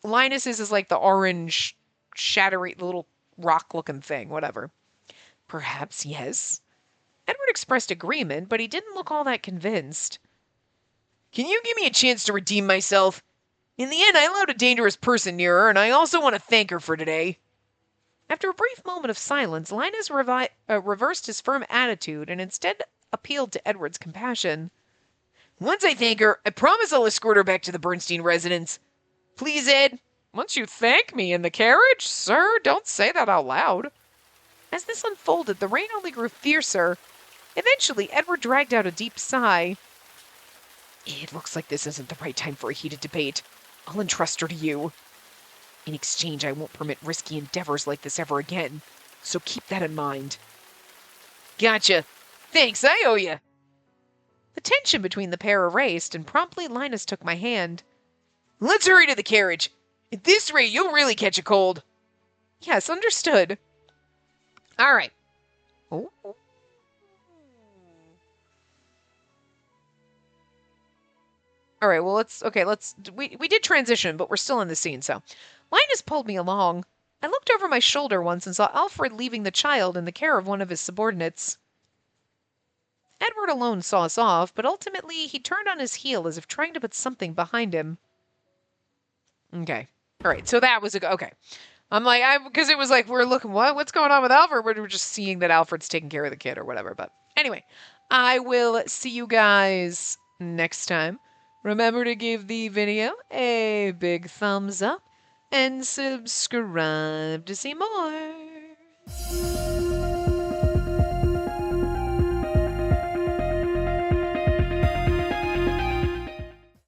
Linus is like the orange, shattery, little rock looking thing, whatever. Perhaps, yes. Edward expressed agreement, but he didn't look all that convinced. Can you give me a chance to redeem myself? In the end, I allowed a dangerous person near her, and I also want to thank her for today. After a brief moment of silence, Linus reversed his firm attitude and instead appealed to Edward's compassion. Once I thank her, I promise I'll escort her back to the Bernstein residence. Please, Ed. Once you thank me in the carriage? Sir, don't say that out loud. As this unfolded, the rain only grew fiercer. Eventually, Edward dragged out a deep sigh. It looks like this isn't the right time for a heated debate. I'll entrust her to you. In exchange, I won't permit risky endeavors like this ever again, so keep that in mind. Gotcha. Thanks, I owe you. The tension between the pair erased, and promptly Linus took my hand. Let's hurry to the carriage. At this rate, you'll really catch a cold. Yes, understood. All right. Oh. All right, well, we did transition, but we're still in the scene, so. Linus pulled me along. I looked over my shoulder once and saw Alfred leaving the child in the care of one of his subordinates. Edward alone saw us off, but ultimately he turned on his heel as if trying to put something behind him. Okay. All right, so that was okay. I'm like, because it was like, we're looking, what's going on with Alfred? We're just seeing that Alfred's taking care of the kid or whatever. But anyway, I will see you guys next time. Remember to give the video a big thumbs up and subscribe to see more.